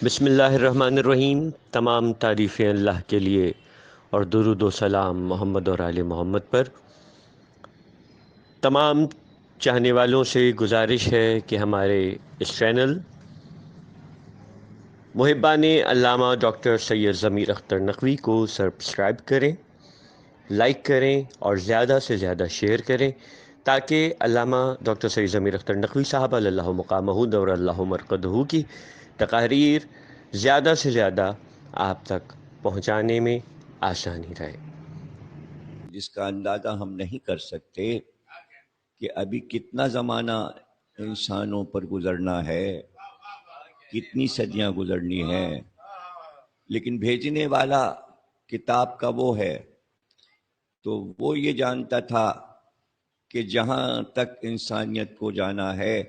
بسم اللہ الرحمن الرحیم۔ تمام تعریفیں اللہ کے لیے اور درود و سلام محمد اور آل محمد پر۔ تمام چاہنے والوں سے گزارش ہے کہ ہمارے اس چینل محبان علامہ ڈاکٹر سید ضمیر اختر نقوی کو سبسکرائب کریں، لائک کریں اور زیادہ سے زیادہ شیئر کریں تاکہ علامہ ڈاکٹر سید ضمیر اختر نقوی صاحب اللہ مقامہ اور اللہ مرقدہ کی تقاریر زیادہ سے زیادہ آپ تک پہنچانے میں آسانی رہے۔ جس کا اندازہ ہم نہیں کر سکتے کہ ابھی کتنا زمانہ انسانوں پر گزرنا ہے، کتنی صدیاں گزرنی ہیں، لیکن بھیجنے والا کتاب کا وہ ہے، تو وہ یہ جانتا تھا کہ جہاں تک انسانیت کو جانا ہے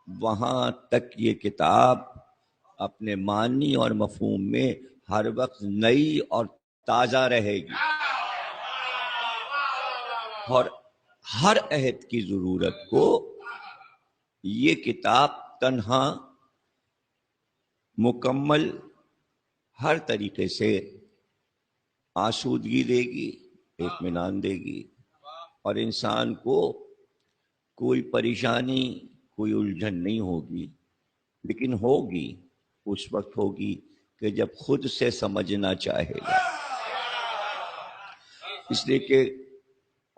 وہاں تک یہ کتاب اپنے معنی اور مفہوم میں ہر وقت نئی اور تازہ رہے گی، اور ہر عہد کی ضرورت کو یہ کتاب تنہا مکمل ہر طریقے سے آسودگی دے گی، اطمینان دے گی، اور انسان کو کوئی پریشانی، کوئی الجھن نہیں ہوگی، لیکن ہوگی اس وقت ہوگی کہ جب خود سے سمجھنا چاہے گا۔ اس لیے کہ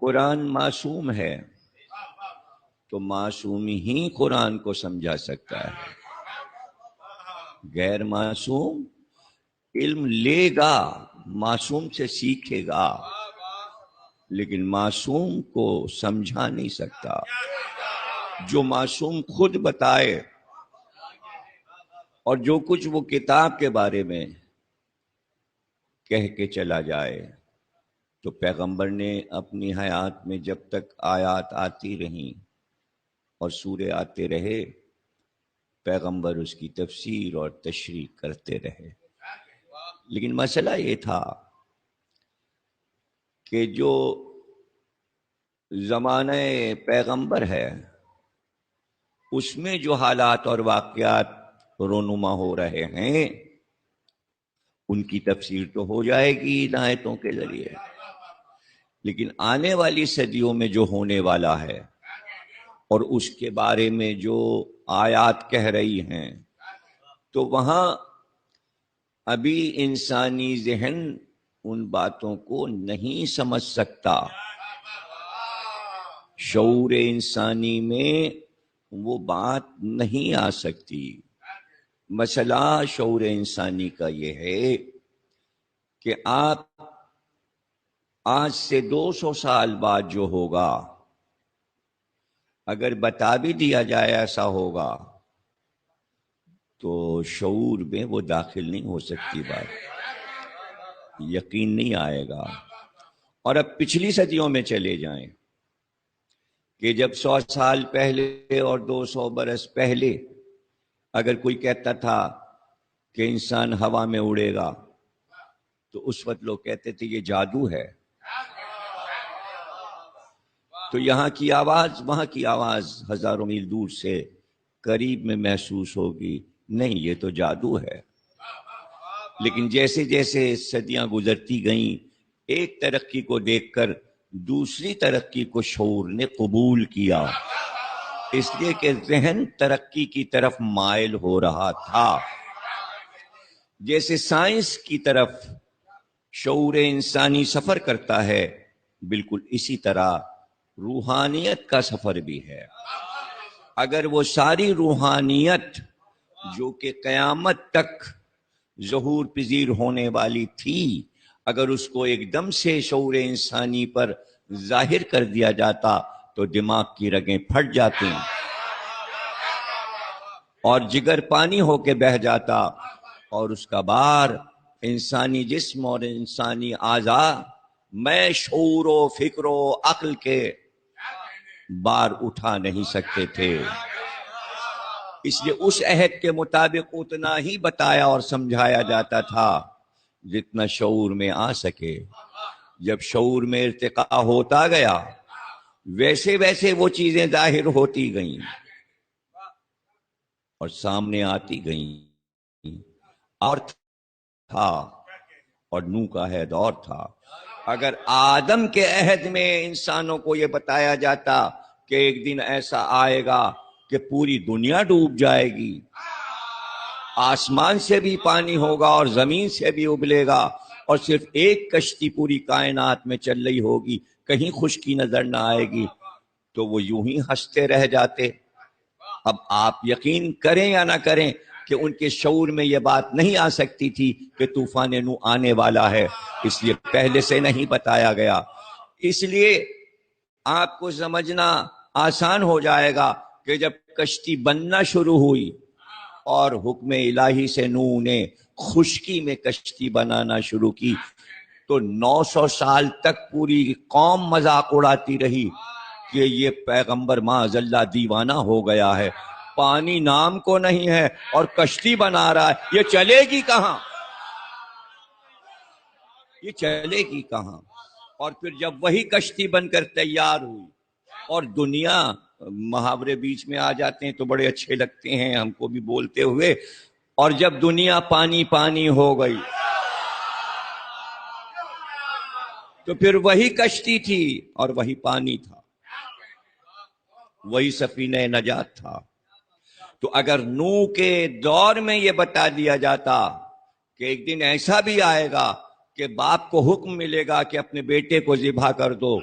قرآن معصوم ہے تو معصوم ہی قرآن کو سمجھا سکتا ہے، غیر معصوم علم لے گا، معصوم سے سیکھے گا، لیکن معصوم کو سمجھا نہیں سکتا۔ جو معصوم خود بتائے اور جو کچھ وہ کتاب کے بارے میں کہہ کے چلا جائے، تو پیغمبر نے اپنی حیات میں جب تک آیات آتی رہیں اور سورے آتے رہے، پیغمبر اس کی تفسیر اور تشریح کرتے رہے، لیکن مسئلہ یہ تھا کہ جو زمانہ پیغمبر ہے اس میں جو حالات اور واقعات رونما ہو رہے ہیں ان کی تفسیر تو ہو جائے گی ان آیتوں کے ذریعے، لیکن آنے والی صدیوں میں جو ہونے والا ہے اور اس کے بارے میں جو آیات کہہ رہی ہیں، تو وہاں ابھی انسانی ذہن ان باتوں کو نہیں سمجھ سکتا، شعور انسانی میں وہ بات نہیں آ سکتی۔ مسئلہ شعور انسانی کا یہ ہے کہ آپ آج سے 200 سال بعد جو ہوگا اگر بتا بھی دیا جائے ایسا ہوگا تو شعور میں وہ داخل نہیں ہو سکتی بات، یقین نہیں آئے گا۔ اور اب پچھلی صدیوں میں چلے جائیں کہ جب 100 سال پہلے اور 200 برس پہلے اگر کوئی کہتا تھا کہ انسان ہوا میں اڑے گا تو اس وقت لوگ کہتے تھے یہ جادو ہے، تو یہاں کی آواز وہاں کی آواز ہزاروں میل دور سے قریب میں محسوس ہوگی، نہیں یہ تو جادو ہے۔ لیکن جیسے جیسے صدیاں گزرتی گئیں، ایک ترقی کو دیکھ کر دوسری ترقی کو شعور نے قبول کیا، اس لیے کہ ذہن ترقی کی طرف مائل ہو رہا تھا۔ جیسے سائنس کی طرف شعور انسانی سفر کرتا ہے، بالکل اسی طرح روحانیت کا سفر بھی ہے۔ اگر وہ ساری روحانیت جو کہ قیامت تک ظہور پذیر ہونے والی تھی، اگر اس کو ایک دم سے شعور انسانی پر ظاہر کر دیا جاتا تو دماغ کی رگیں پھٹ جاتی اور جگر پانی ہو کے بہہ جاتا، اور اس کا بار انسانی جسم اور انسانی اعضاء میں شعور و فکر و عقل کے بار اٹھا نہیں سکتے تھے۔ اس لیے اس عہد کے مطابق اتنا ہی بتایا اور سمجھایا جاتا تھا جتنا شعور میں آ سکے۔ جب شعور میں ارتقاء ہوتا گیا ویسے ویسے وہ چیزیں ظاہر ہوتی گئیں اور سامنے آتی گئیں، اور تھا اور نوح کا عہد اور تھا. اگر آدم کے عہد میں انسانوں کو یہ بتایا جاتا کہ ایک دن ایسا آئے گا کہ پوری دنیا ڈوب جائے گی، آسمان سے بھی پانی ہوگا اور زمین سے بھی ابلے گا، اور صرف ایک کشتی پوری کائنات میں چل رہی ہوگی، کہیں خشکی نظر نہ آئے گی، تو وہ یوں ہی ہنستے رہ جاتے. اب آپ یقین کریں یا نہ کریں کہ ان کے شعور میں یہ بات نہیں آ سکتی تھی کہ طوفان نوح آنے والا ہے، اس لیے پہلے سے نہیں بتایا گیا. اس لیے آپ کو سمجھنا آسان ہو جائے گا کہ جب کشتی بننا شروع ہوئی اور حکم الہی سے نوح نے خشکی میں کشتی بنانا شروع کی، تو 900 سال تک پوری قوم مذاق اڑاتی رہی کہ یہ پیغمبر معاذ اللہ دیوانہ ہو گیا ہے، پانی نام کو نہیں ہے اور کشتی بنا رہا ہے، یہ چلے گی کہاں، یہ چلے گی کہاں. اور پھر جب وہی کشتی بن کر تیار ہوئی، اور دنیا، محاورے بیچ میں آ جاتے ہیں تو بڑے اچھے لگتے ہیں ہم کو بھی بولتے ہوئے، اور جب دنیا پانی پانی ہو گئی تو پھر وہی کشتی تھی اور وہی پانی تھا، وہی سفینہ نجات تھا. تو اگر نوح کے دور میں یہ بتا دیا جاتا کہ ایک دن ایسا بھی آئے گا کہ باپ کو حکم ملے گا کہ اپنے بیٹے کو ذبح کر دو،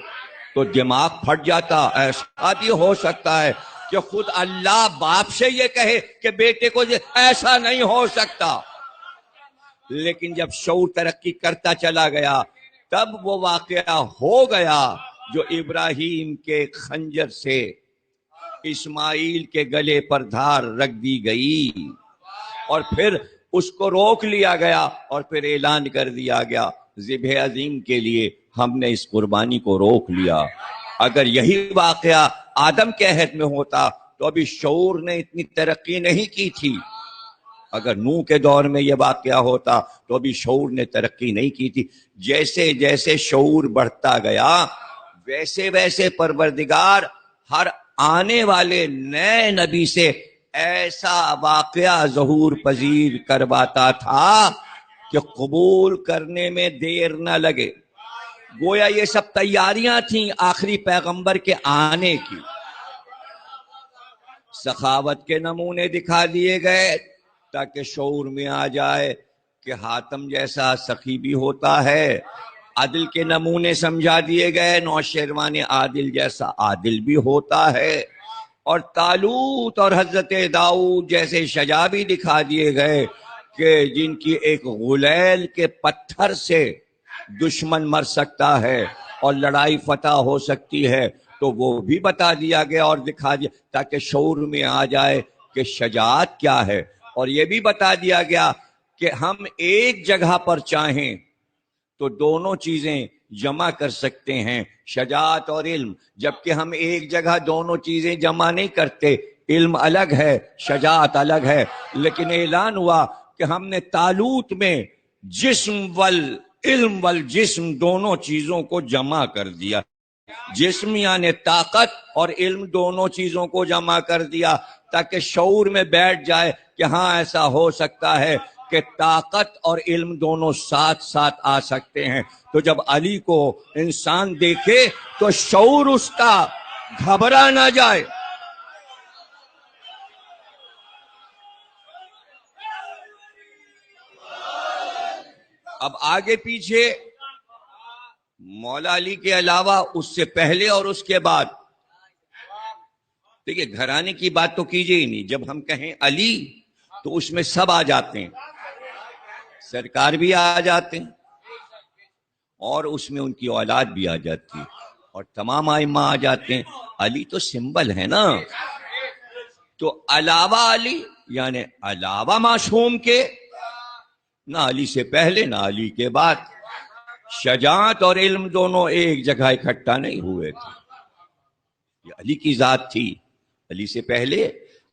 تو دماغ پھٹ جاتا. ایسا بھی ہو سکتا ہے کہ خود اللہ باپ سے یہ کہے کہ بیٹے کو ایسا نہیں ہو سکتا. لیکن جب شعور ترقی کرتا چلا گیا تب وہ واقعہ ہو گیا جو ابراہیم کے خنجر سے اسماعیل کے گلے پر دھار رکھ دی گئی، اور پھر اس کو روک لیا گیا اور پھر اعلان کر دیا گیا ذبح عظیم کے لیے ہم نے اس قربانی کو روک لیا. اگر یہی واقعہ آدم کے عہد میں ہوتا تو ابھی شعور نے اتنی ترقی نہیں کی تھی. اگر نوح کے دور میں یہ واقعہ ہوتا تو ابھی شعور نے ترقی نہیں کی تھی. جیسے جیسے شعور بڑھتا گیا ویسے ویسے پروردگار ہر آنے والے نئے نبی سے ایسا واقعہ ظہور پذیر کرواتا تھا کہ قبول کرنے میں دیر نہ لگے. گویا یہ سب تیاریاں تھیں آخری پیغمبر کے آنے کی. سخاوت کے نمونے دکھا دیے گئے تاکہ شعور میں آ جائے کہ حاتم جیسا سخی بھی ہوتا ہے. عدل کے نمونے سمجھا دیے گئے، نوشیروان عادل جیسا عادل بھی ہوتا ہے. اور طالوت اور حضرت داؤد جیسے شجاع بھی دکھا دیے گئے کہ جن کی ایک غلیل کے پتھر سے دشمن مر سکتا ہے اور لڑائی فتح ہو سکتی ہے، تو وہ بھی بتا دیا گیا اور دکھا دیا تاکہ شعور میں آ جائے کہ شجاعت کیا ہے. اور یہ بھی بتا دیا گیا کہ ہم ایک جگہ پر چاہیں تو دونوں چیزیں جمع کر سکتے ہیں، شجاعت اور علم، جبکہ ہم ایک جگہ دونوں چیزیں جمع نہیں کرتے. علم الگ ہے، شجاعت الگ ہے. لیکن اعلان ہوا کہ ہم نے طالوت میں جسم والعلم والجسم دونوں چیزوں کو جمع کر دیا. جسم یعنی طاقت اور علم دونوں چیزوں کو جمع کر دیا تاکہ شعور میں بیٹھ جائے کہ ہاں ایسا ہو سکتا ہے کہ طاقت اور علم دونوں ساتھ ساتھ آ سکتے ہیں. تو جب علی کو انسان دیکھے تو شعور اس کا گھبرا نہ جائے. اب آگے پیچھے مولا علی کے علاوہ اس سے پہلے اور اس کے بعد، دیکھیے گھرانے کی بات تو کیجیے ہی نہیں. جب ہم کہیں علی تو اس میں سب آ جاتے ہیں، سرکار بھی آ جاتے ہیں اور اس میں ان کی اولاد بھی آ جاتی ہے اور تمام ائمہ آ جاتے ہیں. علی تو سمبل ہے نا. تو علاوہ علی یعنی علاوہ معصوم کے، نہ علی سے پہلے نہ علی کے بعد. شجاعت اور علم دونوں ایک جگہ اکٹھا نہیں ہوئے تھے، یہ علی کی ذات تھی. علی سے پہلے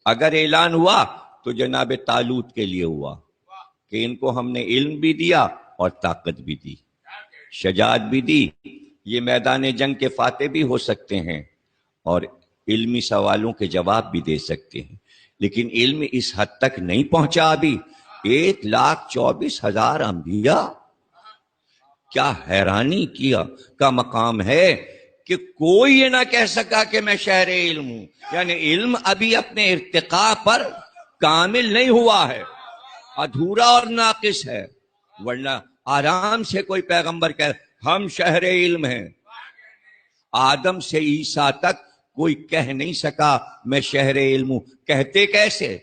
اگر اعلان ہوا تو جناب طالوت کے لیے ہوا کہ ان کو ہم نے علم بھی دیا اور طاقت بھی دی، شجاعت بھی دی. یہ میدان جنگ کے فاتح بھی ہو سکتے ہیں اور علمی سوالوں کے جواب بھی دے سکتے ہیں. لیکن علم اس حد تک نہیں پہنچا ابھی 1,24,000 انبیاء. کیا حیرانی کیا کا مقام ہے کہ کوئی یہ نہ کہہ سکا کہ میں شہر علم ہوں. یعنی علم ابھی اپنے ارتقاء پر کامل نہیں ہوا ہے، ادھورا اور ناقص ہے. ورنہ آرام سے کوئی پیغمبر کہہ ہم شہر علم ہیں. آدم سے عیسیٰ تک کوئی کہہ نہیں سکا میں شہر علم ہوں. کہتے کیسے؟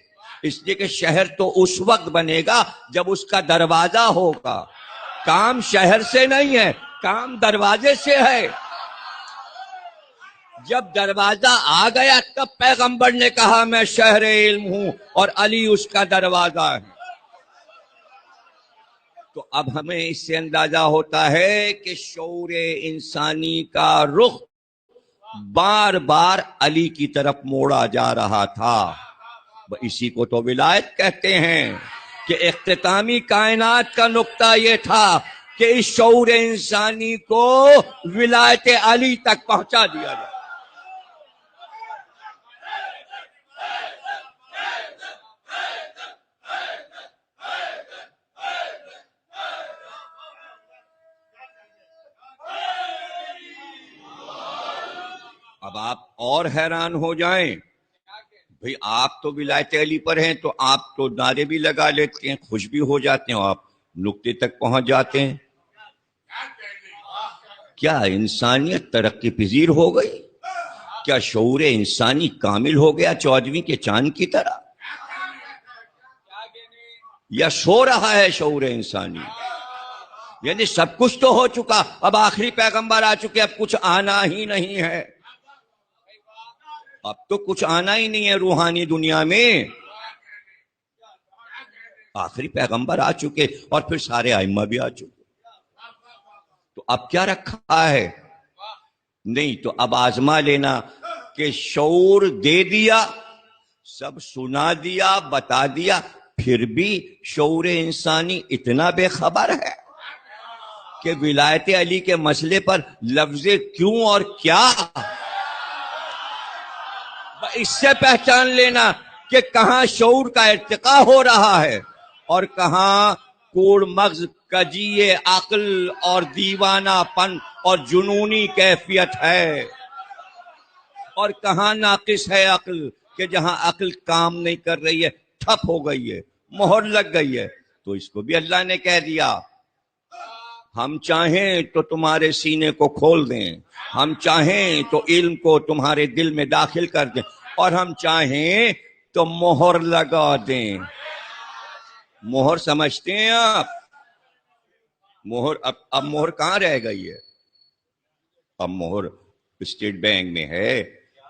اس لیے کہ شہر تو اس وقت بنے گا جب اس کا دروازہ ہوگا. کام شہر سے نہیں ہے، کام دروازے سے ہے. جب دروازہ آ گیا تب پیغمبر نے کہا میں شہر علم ہوں اور علی اس کا دروازہ ہے. تو اب ہمیں اس سے اندازہ ہوتا ہے کہ شعور انسانی کا رخ بار بار علی کی طرف موڑا جا رہا تھا. اسی کو تو ولایت کہتے ہیں کہ اختتامی کائنات کا نقطہ یہ تھا کہ اس شعور انسانی کو ولایت علی تک پہنچا دیا جائے. اب آپ اور حیران ہو جائیں، بھئی آپ تو ولایت علی پر ہیں تو آپ تو نعرے بھی لگا لیتے ہیں، خوش بھی ہو جاتے ہیں، آپ نقطے تک پہنچ جاتے ہیں. کیا انسانیت ترقی پذیر ہو گئی؟ کیا شعور انسانی کامل ہو گیا 14ویں کے چاند کی طرح؟ یا سو رہا ہے شعور انسانی؟ یعنی سب کچھ تو ہو چکا، اب آخری پیغمبر آ چکے، اب کچھ آنا ہی نہیں ہے. اب تو کچھ آنا ہی نہیں ہے روحانی دنیا میں. آخری پیغمبر آ چکے اور پھر سارے ائمہ بھی آ چکے. تو اب کیا رکھا ہے؟ نہیں تو اب آزما لینا کہ شعور دے دیا، سب سنا دیا، بتا دیا، پھر بھی شعور انسانی اتنا بے خبر ہے کہ ولایت علی کے مسئلے پر لفظ کیوں اور کیا. اس سے پہچان لینا کہ کہاں شعور کا ارتقاء ہو رہا ہے اور کہاں کوڑ مغز، کجی عقل اور دیوانہ پن اور جنونی کیفیت ہے، اور کہاں ناقص ہے عقل کہ جہاں عقل کام نہیں کر رہی ہے، ٹھپ ہو گئی ہے، مہر لگ گئی ہے. تو اس کو بھی اللہ نے کہہ دیا ہم چاہیں تو تمہارے سینے کو کھول دیں، ہم چاہیں تو علم کو تمہارے دل میں داخل کر دیں، اور ہم چاہیں تو مہر لگا دیں. مہر سمجھتے ہیں آپ؟ مہر اب مہر کہاں رہ گئی ہے؟ اب مہر اسٹیٹ بینک میں ہے،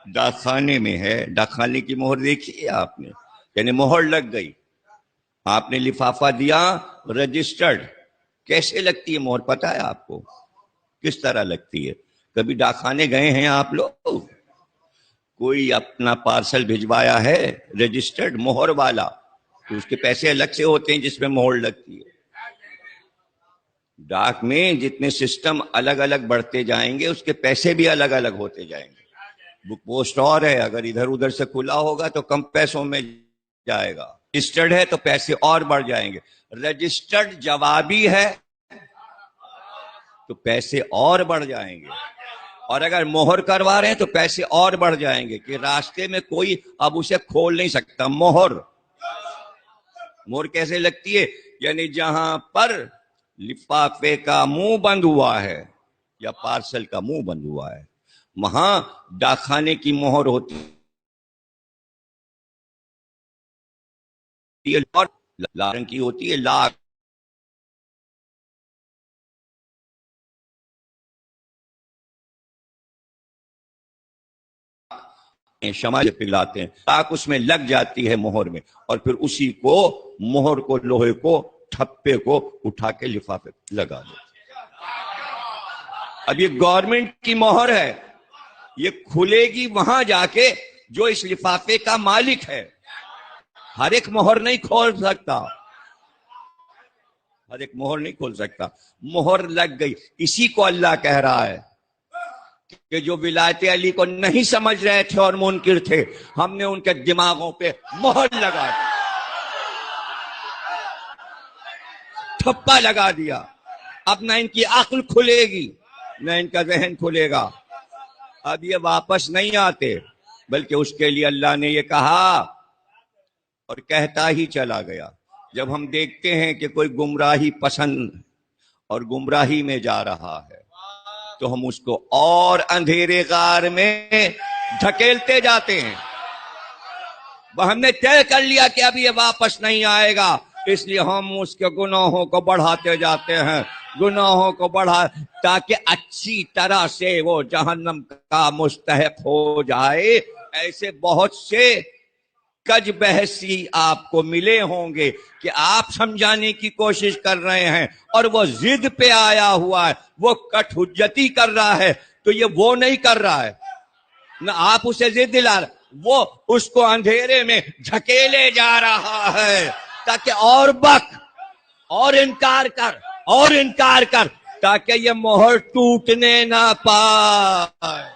ڈاک خانے میں ہے. ڈاک خانے کی مہر دیکھی ہے آپ نے؟ یعنی مہر لگ گئی. آپ نے لفافہ دیا رجسٹرڈ. کیسے لگتی ہے مہر پتہ ہے آپ کو؟ کس طرح لگتی ہے؟ کبھی ڈاک خانے گئے ہیں آپ لوگ؟ کوئی اپنا پارسل بھجوایا ہے رجسٹرڈ مہر والا تو اس کے پیسے الگ سے ہوتے ہیں جس میں مہر لگتی ہے. ڈاک میں جتنے سسٹم الگ الگ بڑھتے جائیں گے اس کے پیسے بھی الگ الگ ہوتے جائیں گے. بک پوسٹ اور ہے، اگر ادھر ادھر سے کھلا ہوگا تو کم پیسوں میں جائے گا. رجسٹرڈ ہے تو پیسے اور بڑھ جائیں گے. رجسٹرڈ جوابی ہے تو پیسے اور بڑھ جائیں گے، اور اگر مہر کروا رہے ہیں تو پیسے اور بڑھ جائیں گے کہ راستے میں کوئی اب اسے کھول نہیں سکتا. مہر کیسے لگتی ہے؟ یعنی جہاں پر لفافے کا منہ بند ہوا ہے یا پارسل کا منہ بند ہوا ہے وہاں ڈاک خانے کی مہر ہوتی ہے، اور لال رنگ کی ہوتی ہے. لاکھ شمع پگھلاتے ہیں تاکہ اس میں لگ جاتی ہے مہر میں، اور پھر اسی کو مہر کو لوہے کو ٹھپے کو اٹھا کے لفافے لگا دو. اب یہ گورنمنٹ کی مہر ہے، یہ کھلے گی وہاں جا کے جو اس لفافے کا مالک ہے. ہر ایک مہر نہیں کھول سکتا، ہر ایک مہر نہیں کھول سکتا. مہر لگ گئی. اسی کو اللہ کہہ رہا ہے کہ جو ولایت علی کو نہیں سمجھ رہے تھے اور منکر تھے، ہم نے ان کے دماغوں پہ مہر لگا دی. ٹھپا لگا دیا. اب نہ ان کی عقل کھلے گی نہ ان کا ذہن کھلے گا. اب یہ واپس نہیں آتے, بلکہ اس کے لیے اللہ نے یہ کہا اور کہتا ہی چلا گیا. جب ہم دیکھتے ہیں کہ کوئی گمراہی پسند اور گمراہی میں جا رہا ہے تو ہم اس کو اور اندھیرے غار میں دھکیلتے جاتے ہیں. ہم نے طے کر لیا کہ اب یہ واپس نہیں آئے گا, اس لیے ہم اس کے گناہوں کو بڑھاتے جاتے ہیں, گناہوں کو بڑھا, تاکہ اچھی طرح سے وہ جہنم کا مستحق ہو جائے. ایسے بہت سے کج بحثی آپ کو ملے ہوں گے کہ آپ سمجھانے کی کوشش کر رہے ہیں اور وہ ضد پہ آیا ہوا ہے, وہ کٹ حجتی کر رہا ہے. تو یہ وہ نہیں کر رہا ہے, نہ آپ اسے ضد دلا رہے, وہ اس کو اندھیرے میں دھکیلے جا رہا ہے تاکہ اور بک اور انکار کر اور انکار کر, تاکہ یہ مہر ٹوٹنے نہ پائے.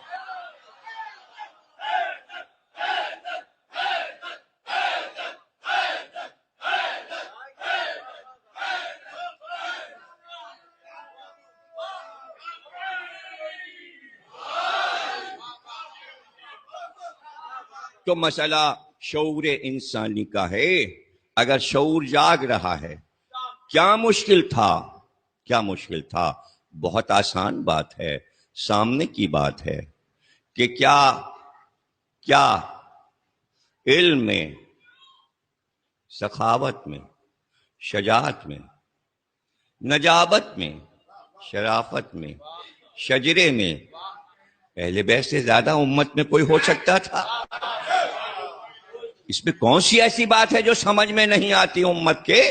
تو مسئلہ شعور انسانی کا ہے. اگر شعور جاگ رہا ہے, کیا مشکل تھا, کیا مشکل تھا؟ بہت آسان بات ہے, سامنے کی بات ہے کہ کیا علم میں, سخاوت میں, شجاعت میں, نجابت میں, شرافت میں, شجرے میں اہل بیت سے زیادہ امت میں کوئی ہو سکتا تھا؟ اس میں کون سی ایسی بات ہے جو سمجھ میں نہیں آتی امت کے؟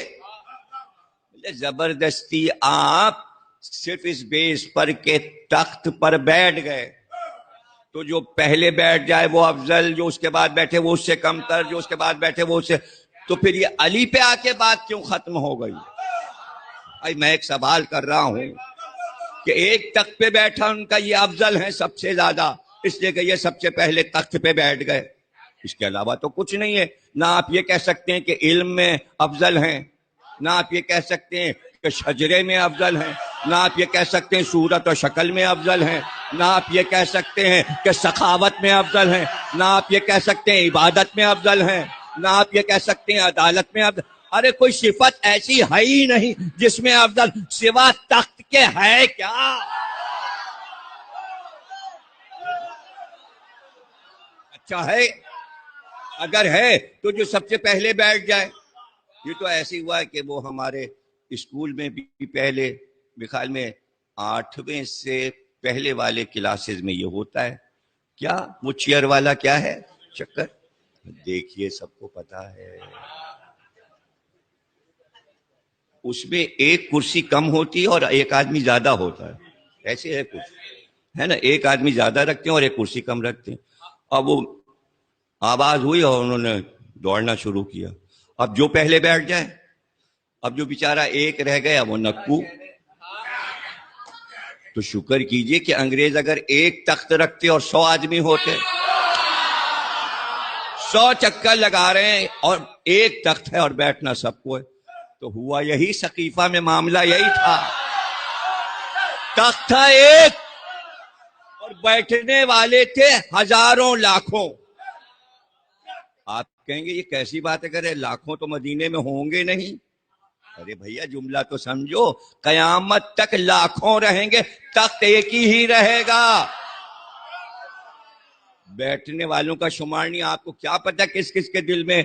زبردستی آپ صرف اس بیس پر کے تخت پر بیٹھ گئے تو جو پہلے بیٹھ جائے وہ افضل, جو اس کے بعد بیٹھے وہ اس سے کم تر, جو اس کے بعد بیٹھے وہ اس سے, تو پھر یہ علی پہ آ کے بات کیوں ختم ہو گئی؟ میں ایک سوال کر رہا ہوں کہ ایک تخت پہ بیٹھا ان کا یہ افضل ہے سب سے زیادہ, اس لیے کہ یہ سب سے پہلے تخت پہ بیٹھ گئے. اس کے علاوہ تو کچھ نہیں ہے. نہ آپ یہ کہہ سکتے ہیں کہ علم میں افضل ہیں, نہ آپ یہ کہہ سکتے ہیں کہ شجرے میں افضل ہیں, نہ آپ یہ کہہ سکتے ہیں صورت و شکل میں افضل ہیں, نہ آپ یہ کہہ سکتے ہیں کہ سخاوت میں افضل ہیں, نہ آپ یہ کہہ سکتے ہیں عبادت میں افضل ہیں, نہ آپ یہ کہہ سکتے ہیں عدالت میں افضل. ارے کوئی صفت ایسی ہے ہی نہیں جس میں افضل سوا تخت کے ہے کیا؟ اچھا ہے, اگر ہے تو جو سب سے پہلے بیٹھ جائے. یہ تو ایسے ہوا ہے کہ وہ ہمارے اسکول میں بھی پہلے بخال میں 8ویں سے پہلے والے کلاسز میں یہ ہوتا ہے. کیا وہ چیئر والا کیا ہے چکر؟ دیکھیے سب کو پتا ہے, اس میں ایک کرسی کم ہوتی ہے اور ایک آدمی زیادہ ہوتا ہے. ایسے ہے کچھ ہے نا, ایک آدمی زیادہ رکھتے ہیں اور ایک کرسی کم رکھتے ہیں. اب وہ آواز ہوئی اور انہوں نے دوڑنا شروع کیا. اب جو پہلے بیٹھ جائے, اب جو بیچارہ ایک رہ گیا وہ نکو. تو شکر کیجئے کہ انگریز اگر ایک تخت رکھتے اور 100 آدمی ہوتے, 100 چکر لگا رہے ہیں اور ایک تخت ہے اور بیٹھنا سب کو ہے, تو ہوا یہی سقیفہ میں معاملہ یہی تھا. تخت تھا ایک اور بیٹھنے والے تھے ہزاروں لاکھوں. آپ کہیں گے یہ کیسی بات ہے, کرے لاکھوں تو مدینے میں ہوں گے نہیں. ارے بھیا جملہ تو سمجھو, قیامت تک لاکھوں رہیں گے, تخت ایک ہی رہے گا. بیٹھنے والوں کا شمار نہیں. آپ کو کیا پتا کس کس کے دل میں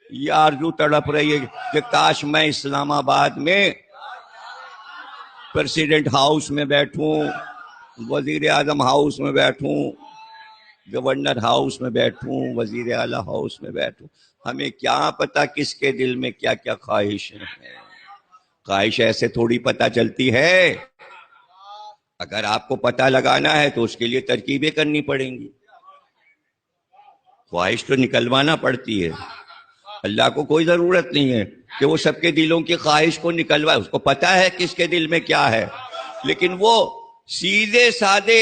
یہ آرزو تڑپ رہی ہے کہ کاش میں اسلام آباد میں پریزیڈنٹ ہاؤس میں بیٹھوں, وزیر اعظم ہاؤس میں بیٹھوں, گورنر ہاؤس میں بیٹھوں, وزیر اعلیٰ ہاؤس میں بیٹھوں. ہمیں کیا پتا کس کے دل میں کیا کیا خواہشیں ہیں. خواہش ایسے تھوڑی پتا چلتی ہے. اگر آپ کو پتا لگانا ہے تو اس کے لیے ترکیبیں کرنی پڑیں گی. خواہش تو نکلوانا پڑتی ہے. اللہ کو کوئی ضرورت نہیں ہے کہ وہ سب کے دلوں کی خواہش کو نکلوائے, اس کو پتا ہے کس کے دل میں کیا ہے. لیکن وہ سیدھے سادے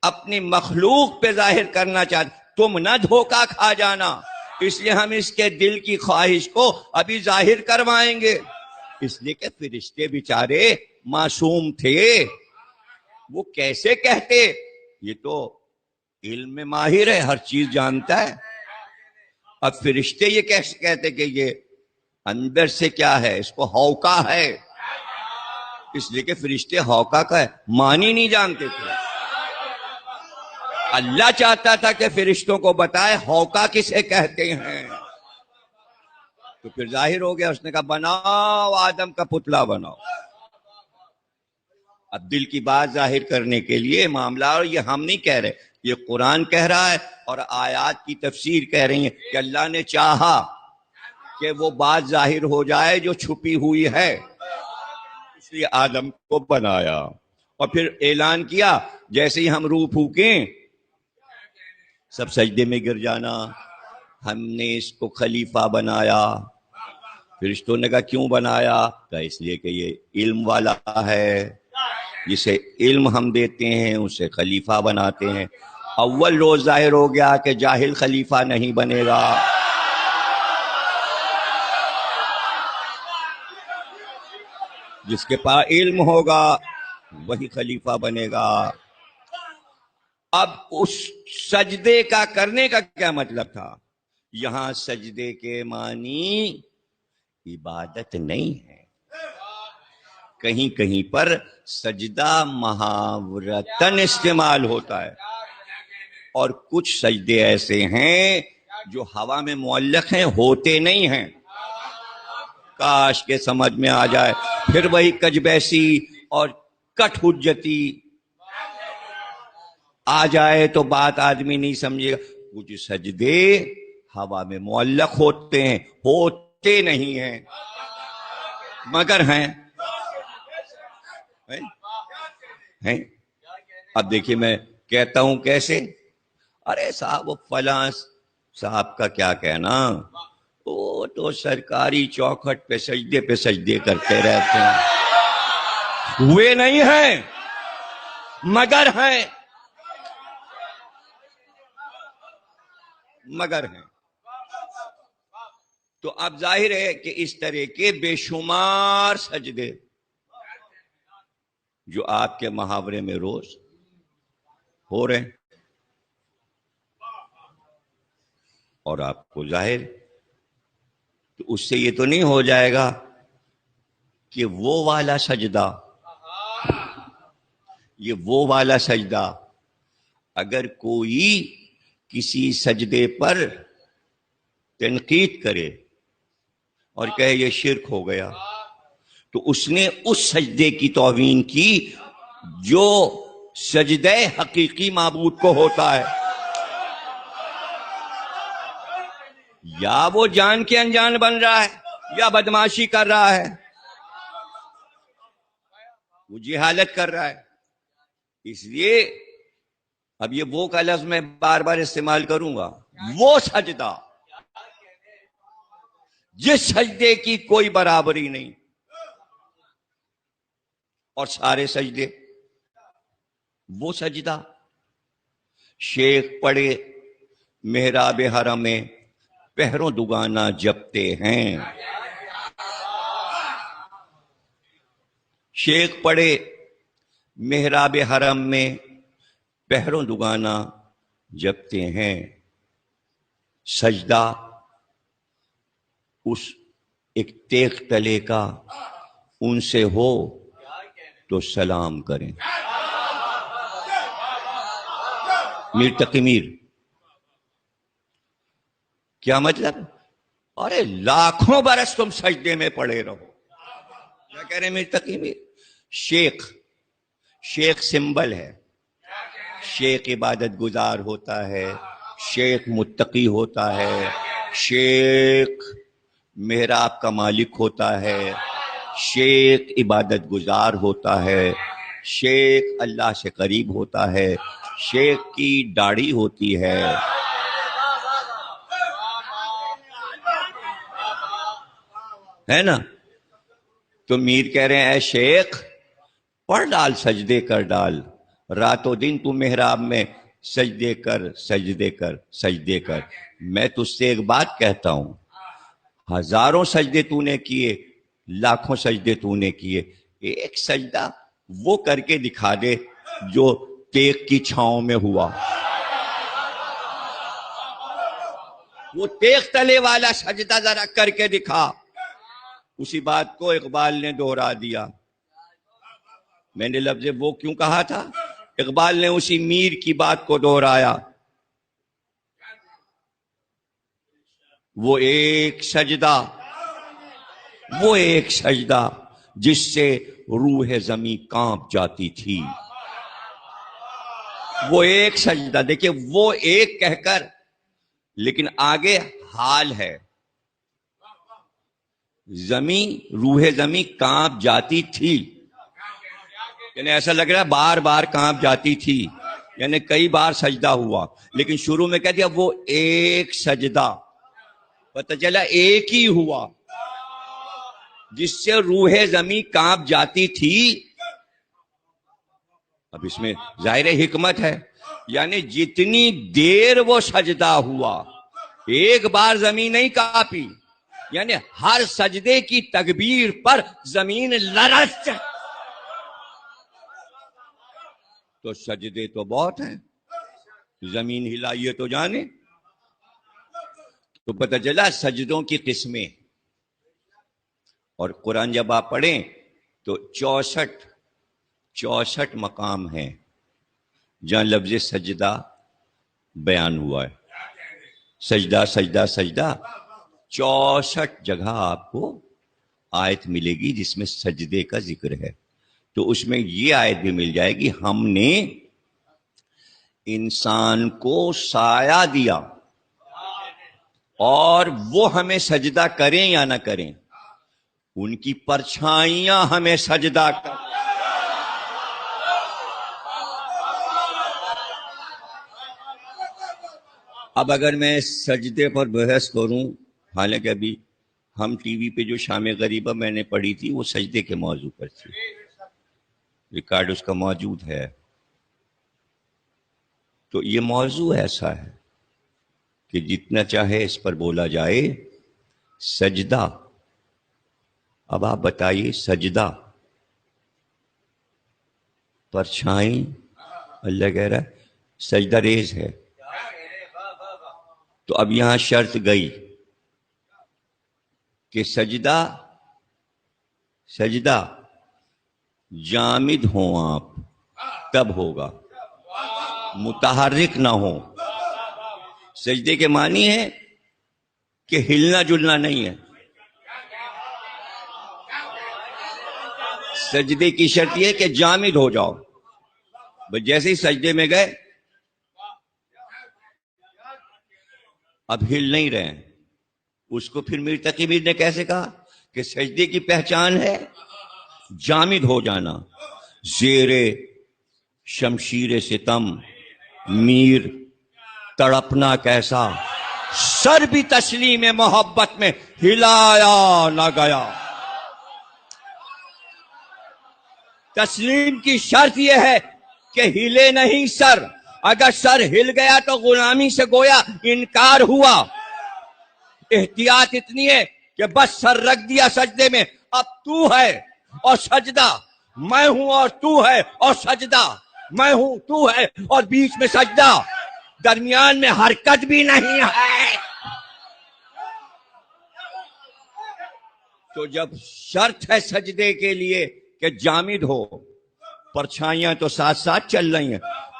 اپنی مخلوق پہ ظاہر کرنا چاہتے. تم نہ دھوکہ کھا جانا, اس لیے ہم اس کے دل کی خواہش کو ابھی ظاہر کروائیں گے. اس لیے کہ فرشتے بیچارے معصوم تھے، وہ کیسے کہتے؟ یہ تو علم میں ماہر ہے، ہر چیز جانتا ہے. اب فرشتے یہ کیسے کہتے کہ یہ اندر سے کیا ہے، اس کو ہوکا ہے؟ اس لیے کہ فرشتے ہوکا کا ہے معنی نہیں جانتے تھے. اللہ چاہتا تھا کہ فرشتوں کو بتائے ہوکا کسے کہتے ہیں. تو پھر ظاہر ہو گیا، اس نے کہا بناؤ آدم کا پتلا بناؤ. اب دل کی بات ظاہر کرنے کے لیے معاملہ، اور یہ ہم نہیں کہہ رہے، یہ قرآن کہہ رہا ہے اور آیات کی تفسیر کہہ رہی ہیں کہ اللہ نے چاہا کہ وہ بات ظاہر ہو جائے جو چھپی ہوئی ہے، اس لیے آدم کو بنایا. اور پھر اعلان کیا جیسے ہی ہم روح پھونکیں سب سجدے میں گر جانا، ہم نے اس کو خلیفہ بنایا. فرشتوں نے کہا کیوں بنایا؟ کہا اس لیے کہ یہ علم والا ہے، جسے علم ہم دیتے ہیں اسے خلیفہ بناتے ہیں. اول روز ظاہر ہو گیا کہ جاہل خلیفہ نہیں بنے گا. جس کے پاس علم ہوگا وہی خلیفہ بنے گا. اب اس سجدے کا کرنے کا کیا مطلب تھا؟ یہاں سجدے کے معنی عبادت نہیں ہے. کہیں کہیں پر سجدہ محاورتن استعمال ہوتا ہے، اور کچھ سجدے ایسے ہیں جو ہوا میں معلق ہیں، ہوتے نہیں ہیں. کاش کے سمجھ میں آ جائے، پھر وہی کجبیسی اور کٹ حجتی آ جائے تو بات آدمی نہیں سمجھے گا. کچھ سجدے ہوا میں معلق ہوتے ہیں، ہوتے نہیں ہیں مگر ہیں. اب دیکھیے میں کہتا ہوں کیسے، ارے صاحب وہ فلاں صاحب کا کیا کہنا، وہ تو سرکاری چوکھٹ پہ سجدے کرتے رہتے ہیں، ہوئے نہیں ہیں مگر ہیں، مگر ہیں. تو اب ظاہر ہے کہ اس طرح کے بے شمار سجدے جو آپ کے محاورے میں روز ہو رہے ہیں، اور آپ کو ظاہر تو اس سے یہ تو نہیں ہو جائے گا کہ وہ والا سجدہ، یہ وہ والا سجدہ اگر کوئی کسی سجدے پر تنقید کرے اور کہے یہ شرک ہو گیا، تو اس نے اس سجدے کی توہین کی جو سجدہ حقیقی معبود کو ہوتا ہے. یا وہ جان کے انجان بن رہا ہے یا بدماشی کر رہا ہے، وہ جہالت کر رہا ہے. اس لیے اب یہ وہ کا لفظ میں بار بار استعمال کروں گا، وہ سجدہ جس سجدے کی کوئی برابری نہیں، اور سارے سجدے وہ سجدہ. شیخ پڑے محراب حرم میں پہروں دگانا جپتے ہیں، شیخ پڑے محراب حرم میں پہروں دگانا جپتے ہیں. سجدہ اس ایک تیغ تلے کا ان سے ہو تو سلام کریں. میر تقی میر کیا مطلب؟ ارے لاکھوں برس تم سجدے میں پڑے رہو. کیا کہہ رہے میر تقی میر؟ شیخ سمبل ہے، شیخ عبادت گزار ہوتا ہے، شیخ متقی ہوتا ہے، شیخ محراب کا مالک ہوتا ہے، شیخ عبادت گزار ہوتا ہے، شیخ اللہ سے قریب ہوتا ہے، شیخ کی داڑھی ہوتی ہے. ہے نا؟ تو میر کہہ رہے ہیں اے شیخ پڑھ ڈال، سجدے کر ڈال، رات و دن تو محراب میں سجدے کر سجدے کر سجدے کر. میں تجھ سے ایک بات کہتا ہوں، ہزاروں سجدے تو نے کیے لاکھوں سجدے تو نے کیے، ایک سجدہ وہ کر کے دکھا دے جو تیغ کی چھاؤں میں ہوا، وہ تیغ تلے والا سجدہ ذرا کر کے دکھا۔ اسی بات کو اقبال نے دوہرا دیا۔ میں نے لفظ وہ کیوں کہا تھا؟ اقبال نے اسی میر کی بات کو دوہرایا، وہ ایک سجدہ جس سے روح زمیں کانپ جاتی تھی، وہ ایک سجدہ۔ دیکھیں وہ ایک کہہ کر، لیکن آگے حال ہے، روح زمیں کانپ جاتی تھی، یعنی ایسا لگ رہا ہے بار بار کانپ جاتی تھی، یعنی کئی بار سجدہ ہوا، لیکن شروع میں کہہ دیا وہ ایک سجدہ، پتہ چلا ایک ہی ہوا جس سے روح زمیں کانپ جاتی تھی۔ اب اس میں ظاہر حکمت ہے، یعنی جتنی دیر وہ سجدہ ہوا، ایک بار زمین نہیں کانپی، یعنی ہر سجدے کی تکبیر پر زمین لرز۔ تو سجدے تو بہت ہیں، زمین ہلائیے تو جانے۔ تو پتہ چلا سجدوں کی قسمیں، اور قرآن جب آپ پڑھیں تو 64 مقام ہیں جہاں لفظ سجدہ بیان ہوا ہے، سجدہ سجدہ سجدہ، 64 جگہ آپ کو آیت ملے گی جس میں سجدے کا ذکر ہے۔ تو اس میں یہ آیت بھی مل جائے گی، ہم نے انسان کو سایہ دیا اور وہ ہمیں سجدہ کریں یا نہ کریں، ان کی پرچھائیاں ہمیں سجدہ کریں۔ اب اگر میں سجدے پر بحث کروں، حالانکہ ابھی ہم ٹی وی پہ جو شام غریبہ میں نے پڑھی تھی وہ سجدے کے موضوع پر تھی، ریکارڈ اس کا موجود ہے، تو یہ موضوع ایسا ہے کہ جتنا چاہے اس پر بولا جائے۔ سجدہ، اب آپ بتائیے، سجدہ پرچھائیں، اللہ کہہ رہا ہے سجدہ ریز ہے، تو اب یہاں شرط گئی کہ سجدہ جامد ہوں آپ تب ہوگا، متحرک نہ ہو۔ سجدے کے معنی ہے کہ ہلنا جلنا نہیں ہے، سجدے کی شرط یہ کہ جامد ہو جاؤ، بس جیسے ہی سجدے میں گئے اب ہل نہیں رہے ہیں، اس کو پھر میر تقی میر نے کیسے کہا کہ سجدے کی پہچان ہے جامد ہو جانا۔ زیر شمشیر ستم میر تڑپنا کیسا، سر بھی تسلیم محبت میں ہلایا نہ گیا۔ تسلیم کی شرط یہ ہے کہ ہلے نہیں سر، اگر سر ہل گیا تو غلامی سے گویا انکار ہوا۔ احتیاط اتنی ہے کہ بس سر رکھ دیا سجدے میں، اب تو ہے اور سجدہ میں ہوں، اور تو ہے اور سجدہ میں ہوں تو ہے، اور بیچ میں سجدہ، درمیان میں حرکت بھی نہیں ہے۔ تو جب شرط ہے سجدے کے لیے کہ جامد ہو، پرچھائیاں تو ساتھ ساتھ چل رہی ہیں،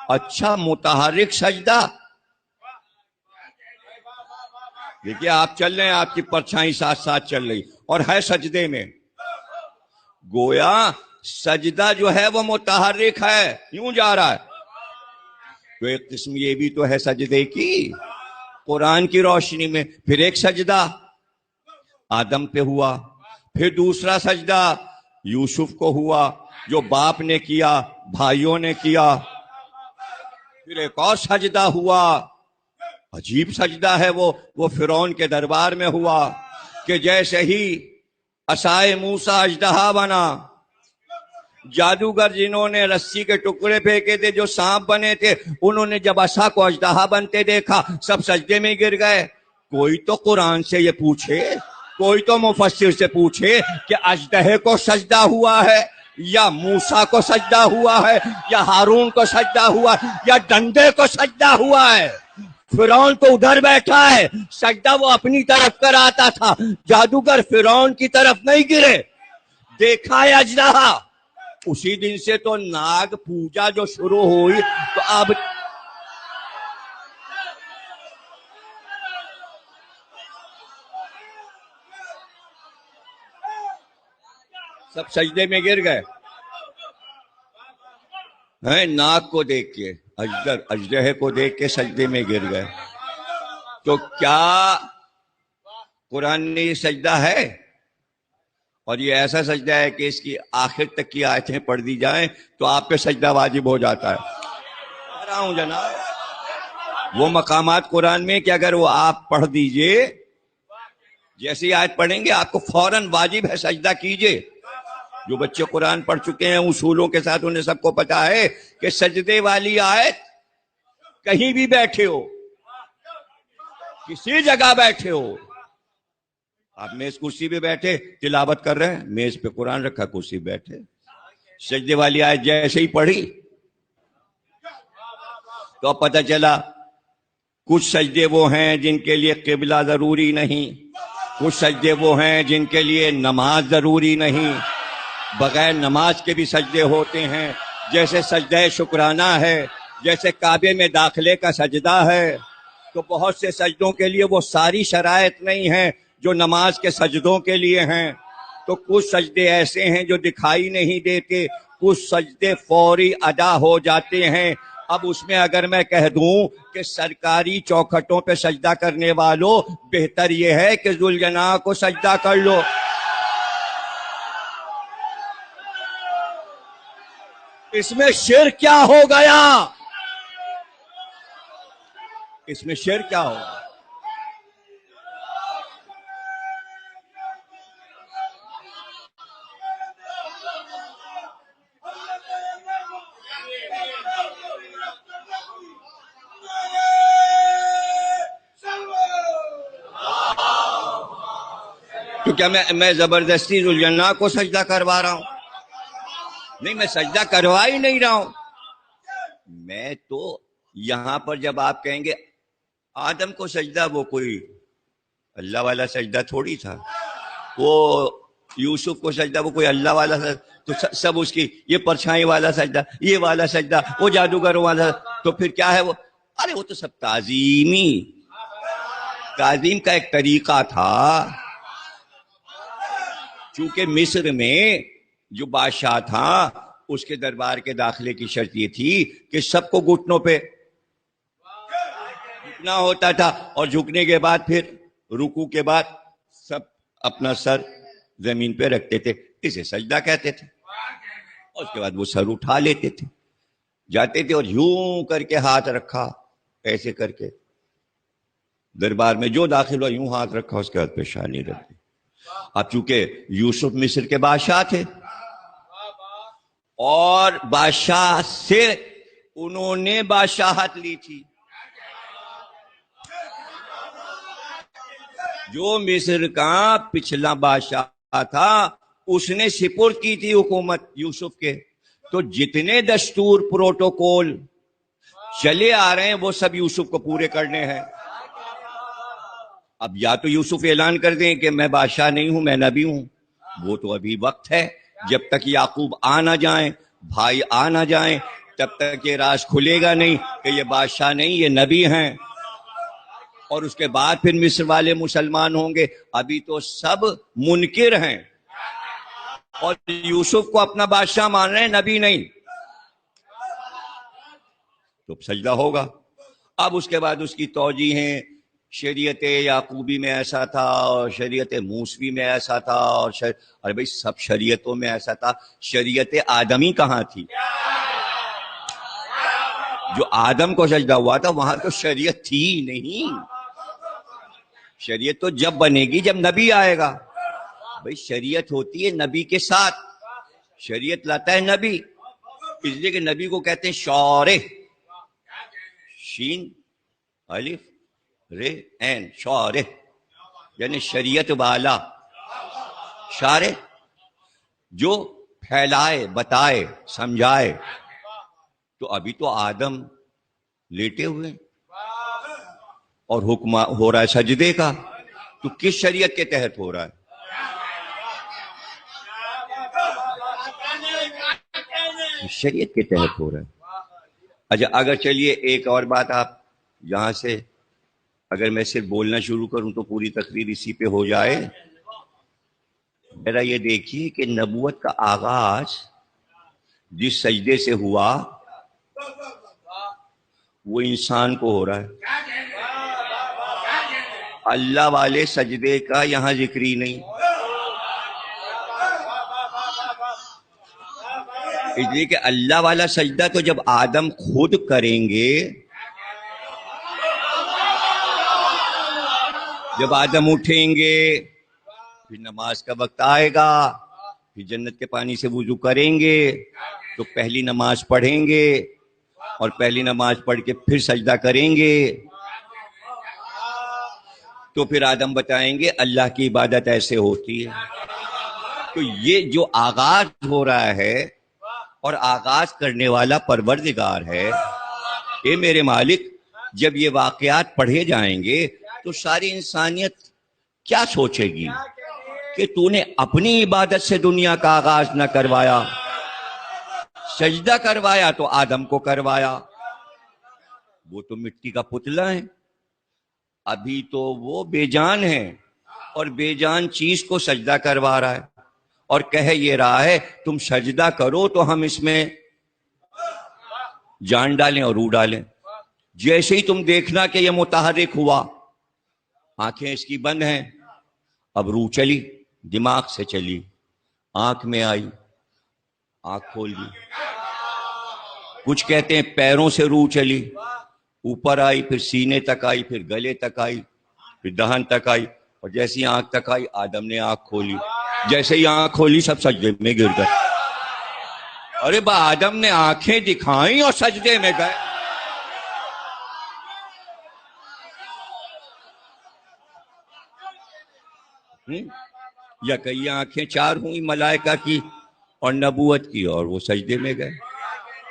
اچھا متحرک سجدہ، دیکھیے آپ چل رہے ہیں، آپ کی پرچھائی ساتھ ساتھ چل رہی اور ہے سجدے میں، گویا سجدہ جو ہے وہ متحرک ہے، یوں جا رہا ہے۔ تو ایک قسم یہ بھی تو ہے سجدے کی قرآن کی روشنی میں۔ پھر ایک سجدہ آدم پہ ہوا، پھر دوسرا سجدہ یوسف کو ہوا جو باپ نے کیا، بھائیوں نے کیا، پھر ایک اور سجدہ ہوا، عجیب سجدہ ہے وہ فرعون کے دربار میں ہوا کہ جیسے ہی عصائے موسیٰ اژدہا بنا، جادوگر جنہوں نے رسی کے ٹکڑے پھینکے تھے جو سانپ بنے تھے، انہوں نے جب عصا کو اژدہا بنتے دیکھا سب سجدے میں گر گئے۔ کوئی تو قرآن سے یہ پوچھے کوئی تو مفسر سے پوچھے کہ اژدہے کو سجدہ ہوا ہے یا موسیٰ کو سجدہ ہوا ہے یا ہارون کو سجدہ ہوا ہے یا ڈنڈے کو سجدہ ہوا ہے؟ فرعون تو ادھر بیٹھا ہے، سجدہ وہ اپنی طرف کراتا تھا، جادوگر فرعون کی طرف نہیں گرے۔ دیکھا ہے اژدہا؟ اسی دن سے تو ناگ پوجا جو شروع ہوئی تو اب سب سجدے میں گر گئے ہیں، ناگ کو دیکھ کے، اژدہے کو دیکھ کے سجدے میں گر گئے۔ تو کیا قرآن نے یہ سجدہ ہے؟ اور یہ ایسا سجدہ ہے کہ اس کی آخر تک کی آیتیں پڑھ دی جائیں تو آپ پہ سجدہ واجب ہو جاتا ہے۔ کہہ رہا ہوں جناب، وہ مقامات قرآن میں کہ اگر وہ آپ پڑھ دیجئے، جیسی آیت پڑھیں گے آپ کو فوراً واجب ہے سجدہ کیجئے۔ جو بچے قرآن پڑھ چکے ہیں اصولوں کے ساتھ انہیں سب کو پتا ہے کہ سجدے والی آیت کہیں بھی بیٹھے ہو، کسی جگہ بیٹھے ہو، آپ میز کرسی پہ بیٹھے تلاوت کر رہے ہیں، میز پہ قرآن رکھا، کرسی بیٹھے، سجدے والی آیت جیسے ہی پڑھی تو پتہ چلا کچھ سجدے وہ ہیں جن کے لیے قبلہ ضروری نہیں، کچھ سجدے وہ ہیں جن کے لیے نماز ضروری نہیں، بغیر نماز کے بھی سجدے ہوتے ہیں، جیسے سجدہ شکرانہ ہے، جیسے کعبے میں داخلے کا سجدہ ہے۔ تو بہت سے سجدوں کے لیے وہ ساری شرائط نہیں ہیں جو نماز کے سجدوں کے لیے ہیں۔ تو کچھ سجدے ایسے ہیں جو دکھائی نہیں دیتے، کچھ سجدے فوری ادا ہو جاتے ہیں۔ اب اس میں اگر میں کہہ دوں کہ سرکاری چوکھٹوں پہ سجدہ کرنے والوں، بہتر یہ ہے کہ ذوالجناح کو سجدہ کر لو۔ اس میں شرک کیا ہو گیا؟ اس میں شرک کیا ہو گیا؟ تو کیا میں زبردستی ذوالجناح کو سجدہ کروا رہا ہوں؟ نہیں، میں سجدہ کروا ہی نہیں رہا ہوں۔ میں تو یہاں پر جب آپ کہیں گے آدم کو سجدہ، وہ کوئی اللہ والا سجدہ تھوڑی تھا، وہ یوسف کو سجدہ وہ کوئی اللہ والا سجدہ، تو سب اس کی یہ پرچھائی والا سجدہ، یہ والا سجدہ، وہ جادوگر والا، تو پھر کیا ہے وہ؟ ارے وہ تو سب تعظیم کا ایک طریقہ تھا۔ چونکہ مصر میں جو بادشاہ تھا اس کے دربار کے داخلے کی شرط یہ تھی کہ سب کو گھٹنوں پہ جھکنا ہوتا تھا، اور جھکنے کے بعد پھر رکوع کے بعد سب اپنا سر زمین پہ رکھتے تھے، اسے سجدہ کہتے تھے۔ اور اس کے بعد وہ سر اٹھا لیتے تھے، جاتے تھے اور یوں کر کے ہاتھ رکھا، ایسے کر کے دربار میں جو داخل ہوا یوں ہاتھ رکھا، اس کے بعد پیشانی رکھ دی۔ اب چونکہ یوسف مصر کے بادشاہ تھے اور بادشاہ سے انہوں نے بادشاہت لی تھی، جو مصر کا پچھلا بادشاہ تھا اس نے سپرد کی تھی حکومت یوسف کے۔ تو جتنے دستور پروٹوکول چلے آ رہے ہیں وہ سب یوسف کو پورے کرنے ہیں۔ اب یا تو یوسف اعلان کر دیں کہ میں بادشاہ نہیں ہوں، میں نبی ہوں، وہ تو ابھی وقت ہے، جب تک یعقوب آ نہ جائیں، بھائی آ نہ جائیں، تب تک یہ راز کھلے گا نہیں کہ یہ بادشاہ نہیں، یہ نبی ہیں۔ اور اس کے بعد پھر مصر والے مسلمان ہوں گے، ابھی تو سب منکر ہیں اور یوسف کو اپنا بادشاہ مان رہے ہیں، نبی نہیں۔ تو سجدہ ہوگا۔ اب اس کے بعد اس کی توجیہیں، شریعت یعقوبی میں ایسا تھا اور شریعت موسوی میں ایسا تھا، اور ارے بھائی سب شریعتوں میں ایسا تھا، شریعت آدمی کہاں تھی؟ جو آدم کو سجدہ ہوا تھا وہاں تو شریعت تھی ہی نہیں۔ شریعت تو جب بنے گی جب نبی آئے گا۔ بھائی شریعت ہوتی ہے نبی کے ساتھ، شریعت لاتا ہے نبی، اس لیے کہ نبی کو کہتے ہیں شارع، شین الف رے عین، شارع، یعنی شریعت والا شارع جو پھیلائے، بتائے، سمجھائے. تو ابھی تو آدم لیٹے ہوئے اور حکم ہو رہا ہے سجدے کا، تو کس شریعت کے تحت ہو رہا ہے؟ شریعت کے تحت ہو رہا ہے. اچھا اگر چلیے ایک اور بات، آپ یہاں سے اگر میں صرف بولنا شروع کروں تو پوری تقریر اسی پہ ہو جائے. میرا یہ دیکھیے کہ نبوت کا آغاز جس سجدے سے ہوا وہ انسان کو ہو رہا ہے. اللہ والے سجدے کا یہاں ذکر ہی نہیں. اس لیے کہ اللہ والا سجدہ تو جب آدم خود کریں گے، جب آدم اٹھیں گے، پھر نماز کا وقت آئے گا، پھر جنت کے پانی سے وضو کریں گے، تو پہلی نماز پڑھیں گے اور پہلی نماز پڑھ کے پھر سجدہ کریں گے، تو پھر آدم بتائیں گے اللہ کی عبادت ایسے ہوتی ہے. تو یہ جو آغاز ہو رہا ہے اور آغاز کرنے والا پروردگار ہے. اے میرے مالک، جب یہ واقعات پڑھے جائیں گے تو ساری انسانیت کیا سوچے گی کہ تو نے اپنی عبادت سے دنیا کا آغاز نہ کروایا، سجدہ کروایا تو آدم کو کروایا. وہ تو مٹی کا پتلا ہے، ابھی تو وہ بے جان ہے اور بے جان چیز کو سجدہ کروا رہا ہے اور کہہ یہ رہا ہے تم سجدہ کرو تو ہم اس میں جان ڈالیں اور روح ڈالیں. جیسے ہی تم دیکھنا کہ یہ متحرک ہوا، آنکھیں اس کی بند ہیں، اب روح چلی، دماغ سے چلی، آنکھ میں آئی، آنکھ کھول دی. کچھ کہتے ہیں پیروں سے روح چلی، اوپر آئی، پھر سینے تک آئی، پھر گلے تک آئی، پھر دہن تک آئی، اور جیسی آنکھ تک آئی آدم نے آنکھ کھولی. جیسے ہی آنکھ کھولی سب سجدے میں گر گئے. ارے با آدم نے آنکھیں دکھائیں اور سجدے میں گئے. یا کئی آنکھیں چار ہوئی ملائکہ کی اور نبوت کی اور وہ سجدے میں گئے.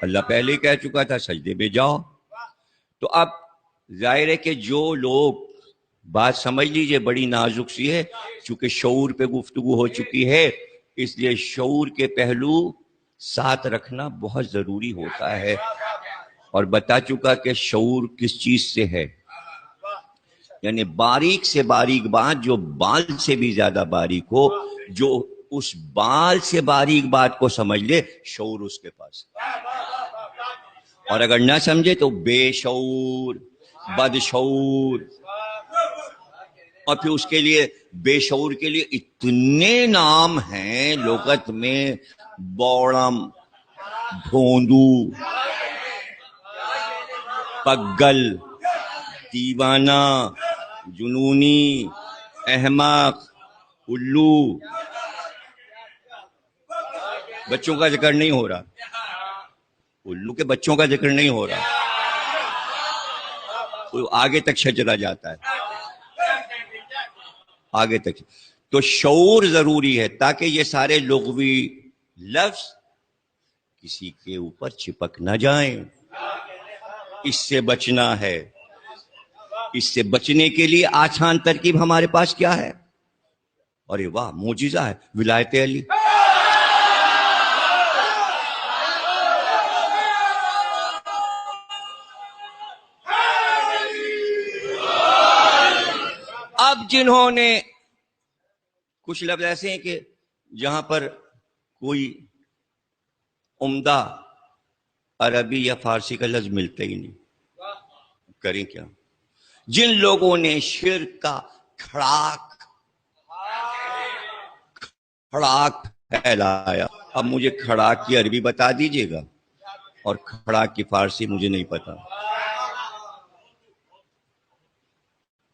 اللہ پہلے ہی کہہ چکا تھا سجدے میں جاؤ. تو اب ظاہر ہے کہ جو لوگ بات سمجھ لیجئے بڑی نازک سی ہے، چونکہ شعور پہ گفتگو ہو چکی ہے اس لیے شعور کے پہلو ساتھ رکھنا بہت ضروری ہوتا ہے. اور بتا چکا کہ شعور کس چیز سے ہے، یعنی باریک سے باریک بات جو بال سے بھی زیادہ باریک ہو، جو اس بال سے باریک بات کو سمجھ لے، شعور اس کے پاس. اور اگر نہ سمجھے تو بے شعور، بد شعور. اور پھر اس کے لیے بے شعور کے لیے اتنے نام ہیں لغت میں، بوڑم، بھوندو، پگل، دیوانہ، جنونی، احمق، الو. بچوں کا ذکر نہیں ہو رہا، الو کے بچوں کا ذکر نہیں ہو رہا، تو آگے تک شجرا جاتا ہے، آگے تک. تو شعور ضروری ہے تاکہ یہ سارے لغوی لفظ کسی کے اوپر چپک نہ جائیں. اس سے بچنا ہے. اس سے بچنے کے لیے آسان ترکیب ہمارے پاس کیا ہے؟ ارے واہ، معجزہ ہے، ولایت علی. اب جنہوں نے کچھ لفظ ایسے ہیں کہ جہاں پر کوئی عمدہ عربی یا فارسی کا لفظ ملتا ہی نہیں، کریں کیا؟ جن لوگوں نے شرک کا کھڑاک پھیلایا. اب مجھے کھڑاک کی عربی بتا دیجئے گا، اور کھڑاک کی فارسی مجھے نہیں پتا.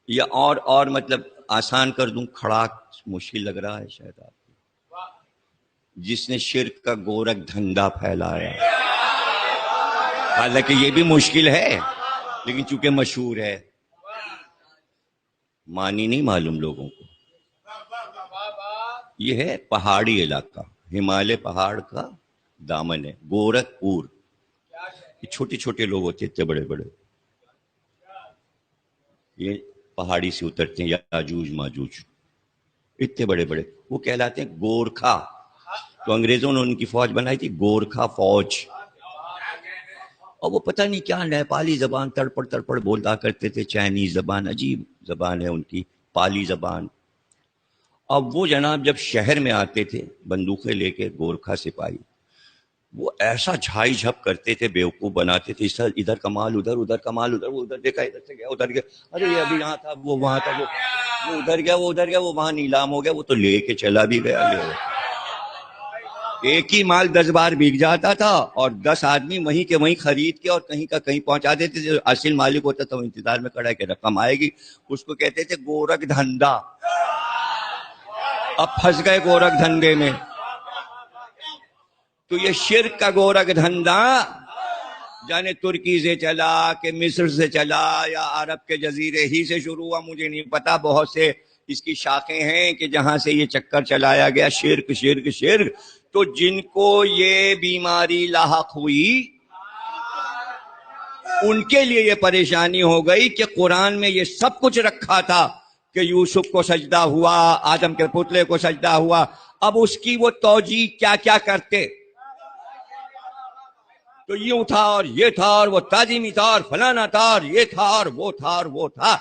یا اور مطلب آسان کر دوں، کھڑاک مشکل لگ رہا ہے شاید آپ کو. جس نے شرک کا گورکھ دھندا پھیلایا، حالانکہ یہ بھی مشکل ہے لیکن چونکہ مشہور ہے، معنی نہیں معلوم لوگوں کو. یہ ہے پہاڑی علاقہ، ہمالیہ پہاڑ کا دامن ہے، گورکھپور. یہ چھوٹے چھوٹے لوگ ہوتے اتنے بڑے بڑے، یہ پہاڑی سے اترتے ہیں، یاجوج ماجوج اتنے بڑے بڑے، وہ کہلاتے ہیں گورکھا. تو انگریزوں نے ان کی فوج بنائی تھی گورکھا فوج، اور وہ پتہ نہیں کیا نیپالی زبان تڑپڑ تڑپڑ بولتا کرتے تھے، چائنیز زبان، عجیب زبان ہے ان کی، پالی زبان. اب وہ جناب جب شہر میں آتے تھے بندوقیں لے کے گورکھا سپاہی، وہ ایسا جھائی جھپ کرتے تھے، بیوقوف بناتے تھے، ادھر کا مال ادھر، ادھر کا مال ادھر، وہ ادھر دیکھا ادھر سے گیا ادھر گیا، ارے یہ ابھی یہاں تھا وہ وہاں تھا، وہ ادھر گیا وہ ادھر گیا، وہ وہاں نیلام ہو گیا، وہ تو لے کے چلا بھی گیا. ایک ہی مال 10 بار بک جاتا تھا، اور 10 آدمی وہیں کے وہیں خرید کے اور کہیں کا کہیں پہنچا دیتے تھے. جو اصل مالک ہوتا تھا وہ انتظار میں کھڑا ہے کہ رقم آئے گی، اس کو کہتے تھے گورکھ دھندا. اب پھنس گئے گورکھ دھندے میں. تو یہ شرک کا گورکھ دھندا جانے ترکی سے چلا کہ مصر سے چلا یا عرب کے جزیرے ہی سے شروع ہوا، مجھے نہیں پتا. بہت سے اس کی شاخیں ہیں کہ جہاں سے یہ چکر چلایا گیا، شرک شرک شرک. تو جن کو یہ بیماری لاحق ہوئی ان کے لیے یہ پریشانی ہو گئی کہ قرآن میں یہ سب کچھ رکھا تھا کہ یوسف کو سجدہ ہوا، آدم کے پتلے کو سجدہ ہوا، اب اس کی وہ توجیہ کیا کیا کرتے. تو یوں تھا اور یہ تھا اور وہ تعظیمی تھا اور فلانا تھا اور یہ تھا اور وہ تھا اور وہ تھا.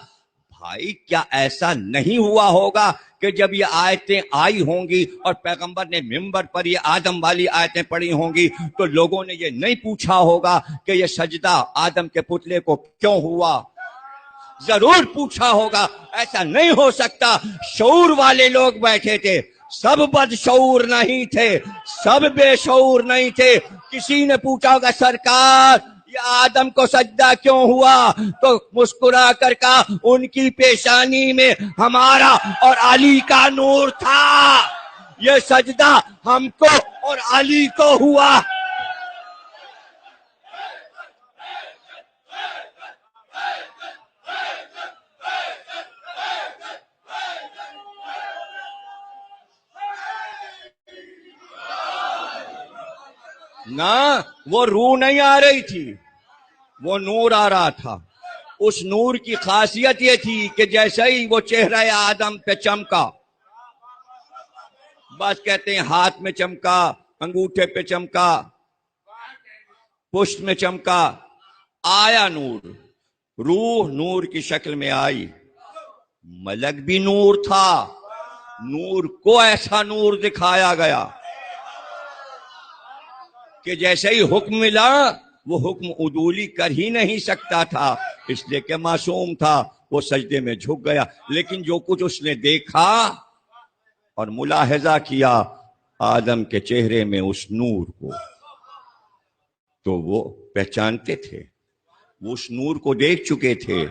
بھائی کیا ایسا نہیں ہوا ہوگا کہ جب یہ آیتیں آئی ہوں گی اور پیغمبر نے منبر پر یہ آدم والی آیتیں پڑھی ہوں گی تو لوگوں نے یہ نہیں پوچھا ہوگا کہ یہ سجدہ آدم کے پتلے کو کیوں ہوا؟ ضرور پوچھا ہوگا. ایسا نہیں ہو سکتا. شعور والے لوگ بیٹھے تھے، سب بد شعور نہیں تھے، سب بے شعور نہیں تھے. کسی نے پوچھا ہوگا سرکار یہ آدم کو سجدہ کیوں ہوا؟ تو مسکرا کر کہا ان کی پیشانی میں ہمارا اور علی کا نور تھا، یہ سجدہ ہم کو اور علی کو ہوا. نہ وہ روح نہیں آ رہی تھی، وہ نور آ رہا تھا. اس نور کی خاصیت یہ تھی کہ جیسے ہی وہ چہرہ آدم پہ چمکا، بس کہتے ہیں ہاتھ میں چمکا، انگوٹھے پہ چمکا، پشت میں چمکا، آیا نور. روح نور کی شکل میں آئی. ملک بھی نور تھا، نور کو ایسا نور دکھایا گیا کہ جیسے ہی حکم ملا وہ حکم عدولی کر ہی نہیں سکتا تھا، اس لیے کہ معصوم تھا. وہ سجدے میں جھک گیا. لیکن جو کچھ اس نے دیکھا اور ملاحظہ کیا آدم کے چہرے میں اس نور کو، تو وہ پہچانتے تھے، وہ اس نور کو دیکھ چکے تھے.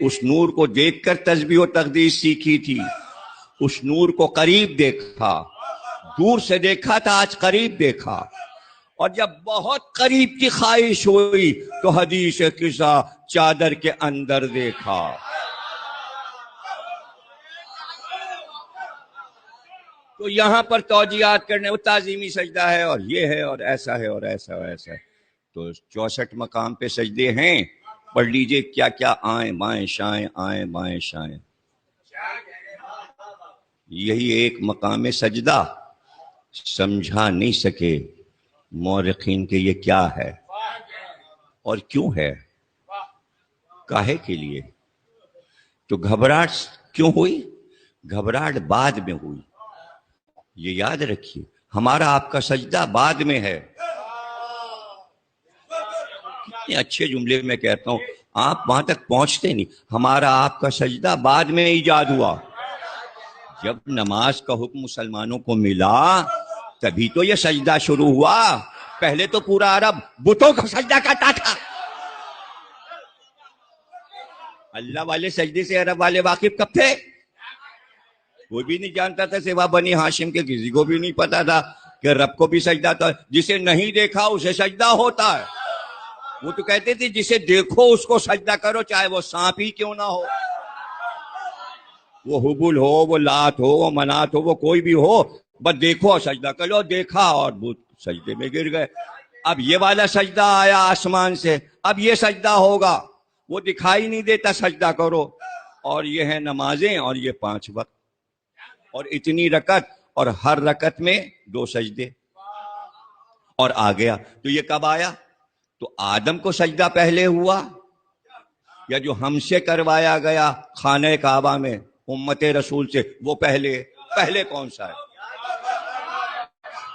اس نور کو دیکھ کر تسبیح و تقدیس سیکھی تھی. اس نور کو قریب دیکھا، دور سے دیکھا تھا، آج قریب دیکھا. اور جب بہت قریب کی خواہش ہوئی تو حدیث قصہ چادر کے اندر دیکھا. تو یہاں پر توجیہات کرنے، وہ تعظیمی سجدہ ہے اور یہ ہے اور ایسا ہے اور ایسا اور ایسا ہے. تو 64 مقام پہ سجدے ہیں، پڑھ لیجئے کیا کیا، آئیں بائیں شائیں، آئیں بائیں شائیں. یہی ایک مقام سجدہ سمجھا نہیں سکے مورخین کہ یہ کیا ہے اور کیوں ہے، کاہے کے لیے. تو گھبراہٹ کیوں ہوئی؟ گھبراہٹ بعد میں ہوئی. یہ یاد رکھیے، ہمارا آپ کا سجدہ بعد میں ہے. کتنے اچھے جملے میں کہتا ہوں، آپ وہاں تک پہنچتے نہیں. ہمارا آپ کا سجدہ بعد میں ایجاد ہوا. جب نماز کا حکم مسلمانوں کو ملا تبھی تو یہ سجدہ شروع ہوا. پہلے تو پورا عرب بتوں کا سجدہ کرتا تھا. اللہ والے سجدے سے عرب والے واقف کب تھے؟ کوئی بھی نہیں جانتا تھا سوا بنی ہاشم کے. کسی کو بھی نہیں پتا تھا کہ رب کو بھی سجدہ تھا. جسے نہیں دیکھا اسے سجدہ ہوتا ہے. وہ تو کہتے تھے جسے دیکھو اس کو سجدہ کرو، چاہے وہ سانپ ہی کیوں نہ ہو. وہ حبل ہو، وہ لات ہو، وہ منات ہو، وہ کوئی بھی ہو، بس دیکھو اور سجدہ کرو. دیکھا اور بت سجدے میں گر گئے. اب یہ والا سجدہ آیا آسمان سے، اب یہ سجدہ ہوگا، وہ دکھائی نہیں دیتا سجدہ کرو. اور یہ ہے نمازیں، اور یہ 5 وقت، اور اتنی رکعت، اور ہر رکعت میں 2 سجدے. اور آ گیا. تو یہ کب آیا؟ تو آدم کو سجدہ پہلے ہوا، یا جو ہم سے کروایا گیا خانہ کعبہ میں امت رسول سے وہ پہلے کون سا ہے؟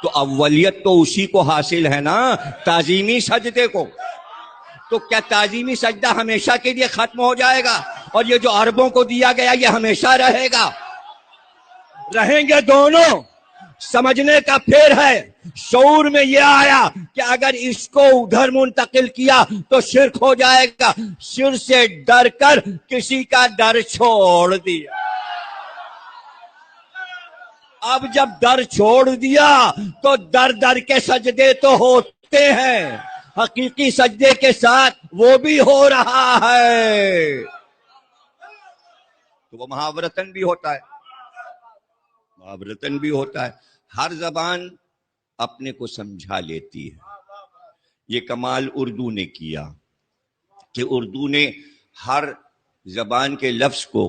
تو اولیت تو اسی کو حاصل ہے نا، تعظیمی سجدے کو. تو کیا تعظیمی سجدہ ہمیشہ کے لیے ختم ہو جائے گا؟ اور یہ جو عربوں کو دیا گیا یہ ہمیشہ رہے گا؟ رہیں گے دونوں. سمجھنے کا پھر ہے، شعور میں یہ آیا کہ اگر اس کو ادھر منتقل کیا تو شرک ہو جائے گا. شرک سے ڈر کر کسی کا ڈر چھوڑ دیا. اب جب در چھوڑ دیا تو در کے سجدے تو ہوتے ہیں، حقیقی سجدے کے ساتھ وہ بھی ہو رہا ہے. تو وہ محاورتن بھی ہوتا ہے، محاورتن بھی ہوتا ہے. ہر زبان اپنے کو سمجھا لیتی ہے. یہ کمال اردو نے کیا کہ اردو نے ہر زبان کے لفظ کو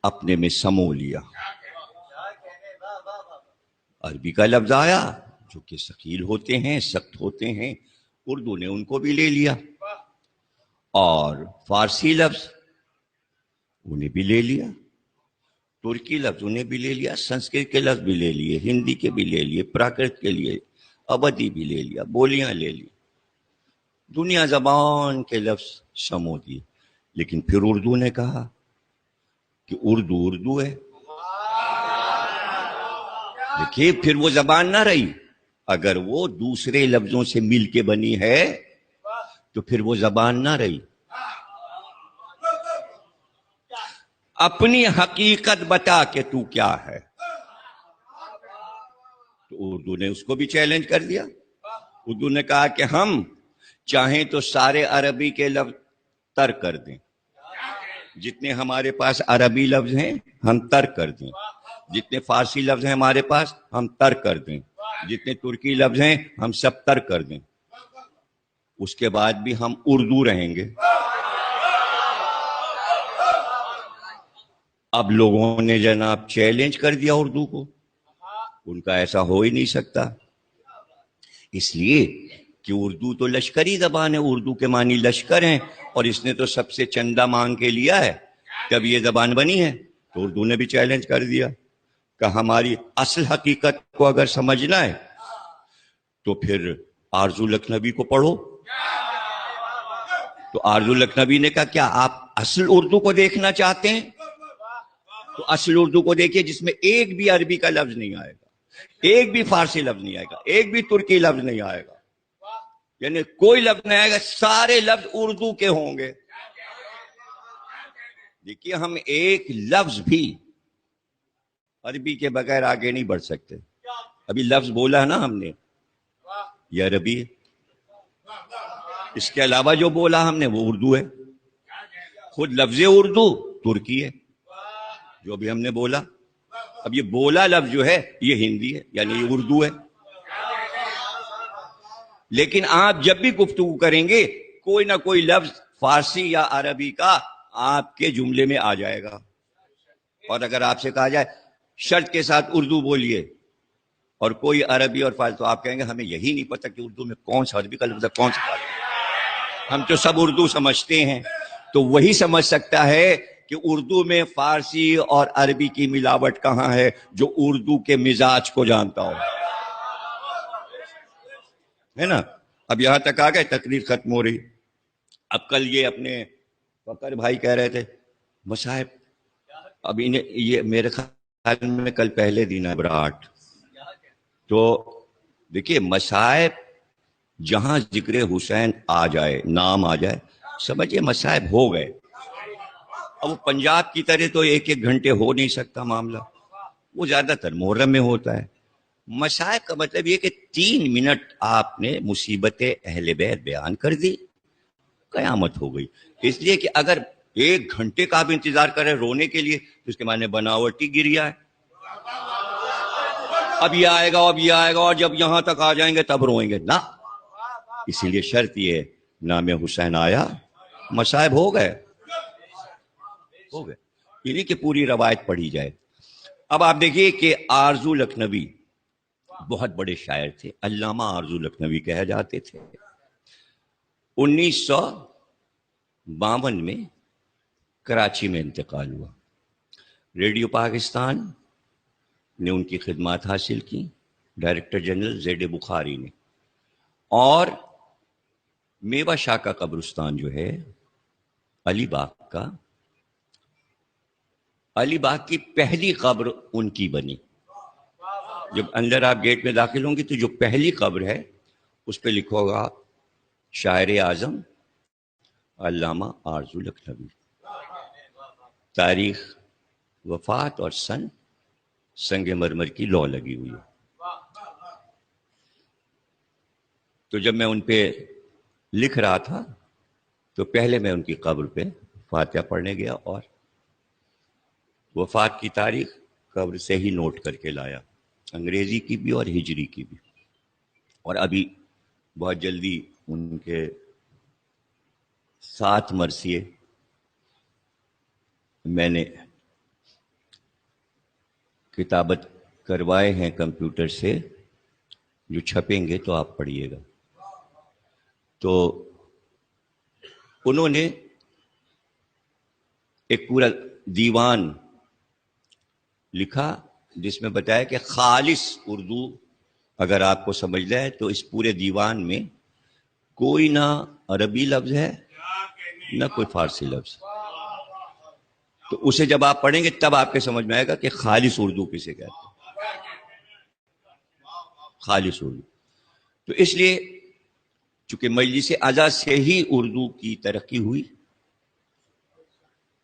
اپنے میں سمو لیا. عربی کا لفظ آیا جو کہ ثقیل ہوتے ہیں، سخت ہوتے ہیں، اردو نے ان کو بھی لے لیا. اور فارسی لفظ انہیں بھی لے لیا، ترکی لفظ انہیں بھی لے لیا، سنسکرت کے لفظ بھی لے لیے، ہندی کے بھی لے لیے، پراکرت کے لیے ابدی بھی لے لیا، بولیاں لے لی، دنیا زبان کے لفظ سمو دیے. لیکن پھر اردو نے کہا کہ اردو ہے. دیکھیے پھر وہ زبان نہ رہی. اگر وہ دوسرے لفظوں سے مل کے بنی ہے تو پھر وہ زبان نہ رہی. اپنی حقیقت بتا کہ تو کیا ہے. تو اردو نے اس کو بھی چیلنج کر دیا. اردو نے کہا کہ ہم چاہیں تو سارے عربی کے لفظ ترک کر دیں، جتنے ہمارے پاس عربی لفظ ہیں ہم ترک کر دیں، جتنے فارسی لفظ ہیں ہمارے پاس ہم ترک کر دیں، جتنے ترکی لفظ ہیں ہم سب ترک کر دیں، اس کے بعد بھی ہم اردو رہیں گے. اب لوگوں نے جناب چیلنج کر دیا اردو کو. ان کا ایسا ہو ہی نہیں سکتا، اس لیے کہ اردو تو لشکری زبان ہے، اردو کے معنی لشکر ہیں، اور اس نے تو سب سے چندہ مانگ کے لیا ہے. جب یہ زبان بنی ہے تو اردو نے بھی چیلنج کر دیا کہ ہماری اصل حقیقت کو اگر سمجھنا ہے تو پھر آرزو لکھنوی کو پڑھو. تو آرزو لکھنوی نے کہا کیا آپ اصل اردو کو دیکھنا چاہتے ہیں؟ تو اصل اردو کو دیکھیے جس میں ایک بھی عربی کا لفظ نہیں آئے گا، ایک بھی فارسی لفظ نہیں آئے گا، ایک بھی ترکی لفظ نہیں آئے گا، یعنی کوئی لفظ نہیں آئے گا، سارے لفظ اردو کے ہوں گے. دیکھیے ہم ایک لفظ بھی عربی کے بغیر آگے نہیں بڑھ سکتے. ابھی لفظ بولا ہے نا ہم نے، یہ عربی ہے. اس کے علاوہ جو بولا ہم نے وہ اردو ہے. خود لفظ اردو ترکی ہے جو بھی ہم نے بولا. اب یہ بولا لفظ جو ہے یہ ہندی ہے، یعنی یہ اردو ہے. لیکن آپ جب بھی گفتگو کریں گے کوئی نہ کوئی لفظ فارسی یا عربی کا آپ کے جملے میں آ جائے گا. اور اگر آپ سے کہا جائے شرط کے ساتھ اردو بولیے اور کوئی عربی اور فارسی، تو آپ کہیں گے ہمیں یہی نہیں پتہ کہ اردو میں کون سا عربی کا لفظ ہے کون سا فارسی. ہم تو سب اردو سمجھتے ہیں. تو وہی سمجھ سکتا ہے کہ اردو میں فارسی اور عربی کی ملاوٹ کہاں ہے جو اردو کے مزاج کو جانتا ہو، ہے نا. اب یہاں تک آ گئے، تقریر ختم ہو رہی. اب کل یہ اپنے فقر بھائی کہہ رہے تھے مصاحب، اب انہیں یہ میرے خیال میں کل پہلے دن ہے براٹ. تو دیکھیے مصاحب جہاں ذکر حسین آ جائے، نام آ جائے، سمجھے مصاحب ہو گئے. اب وہ پنجاب کی طرح تو ایک ایک گھنٹے ہو نہیں سکتا معاملہ، وہ زیادہ تر محرم میں ہوتا ہے. مصاحب کا مطلب یہ کہ 3 منٹ آپ نے مصیبت اہل بیت بیان کر دی، قیامت ہو گئی. اس لیے کہ اگر 1 گھنٹے کا آپ انتظار کریں رونے کے لیے، تو اس کے معنی بناوٹی گریا ہے. اب یہ آئے گا، اب یہ آئے گا، اور جب یہاں تک آ جائیں گے تب روئیں گے نا. اسی لیے شرط یہ ہے، نام حسین آیا مصائب ہو گئے. یعنی کہ پوری روایت پڑھی جائے. اب آپ دیکھیے کہ آرزو لکھنوی بہت بڑے شاعر تھے، علامہ آرزو لکھنوی کہے جاتے تھے. 1952 میں کراچی میں انتقال ہوا. ریڈیو پاکستان نے ان کی خدمات حاصل کی، ڈائریکٹر جنرل زید بخاری نے. اور میوہ شاہ کا قبرستان جو ہے علی باغ کا، علی باغ کی پہلی قبر ان کی بنی. جب اندر آپ گیٹ میں داخل ہوں گے تو جو پہلی قبر ہے اس پہ لکھا ہوگا شاعر اعظم علامہ آرزو لکھنوی. تاریخ وفات اور سن سنگ مرمر کی لو لگی ہوئی ہے. تو جب میں ان پہ لکھ رہا تھا تو پہلے میں ان کی قبر پہ فاتحہ پڑھنے گیا اور وفات کی تاریخ قبر سے ہی نوٹ کر کے لایا، انگریزی کی بھی اور ہجری کی بھی. اور ابھی بہت جلدی ان کے 7 مرثیے میں نے کتابت کروائے ہیں کمپیوٹر سے، جو چھپیں گے تو آپ پڑھیے گا. تو انہوں نے ایک پورا دیوان لکھا جس میں بتایا کہ خالص اردو اگر آپ کو سمجھنا ہے تو اس پورے دیوان میں کوئی نہ عربی لفظ ہے نہ کوئی فارسی لفظ. تو اسے جب آپ پڑھیں گے تب آپ کے سمجھ میں آئے گا کہ خالص اردو کسے کہتے ہیں. خالص اردو. تو اس لیے چونکہ مجلس اعلیٰ سے ہی اردو کی ترقی ہوئی،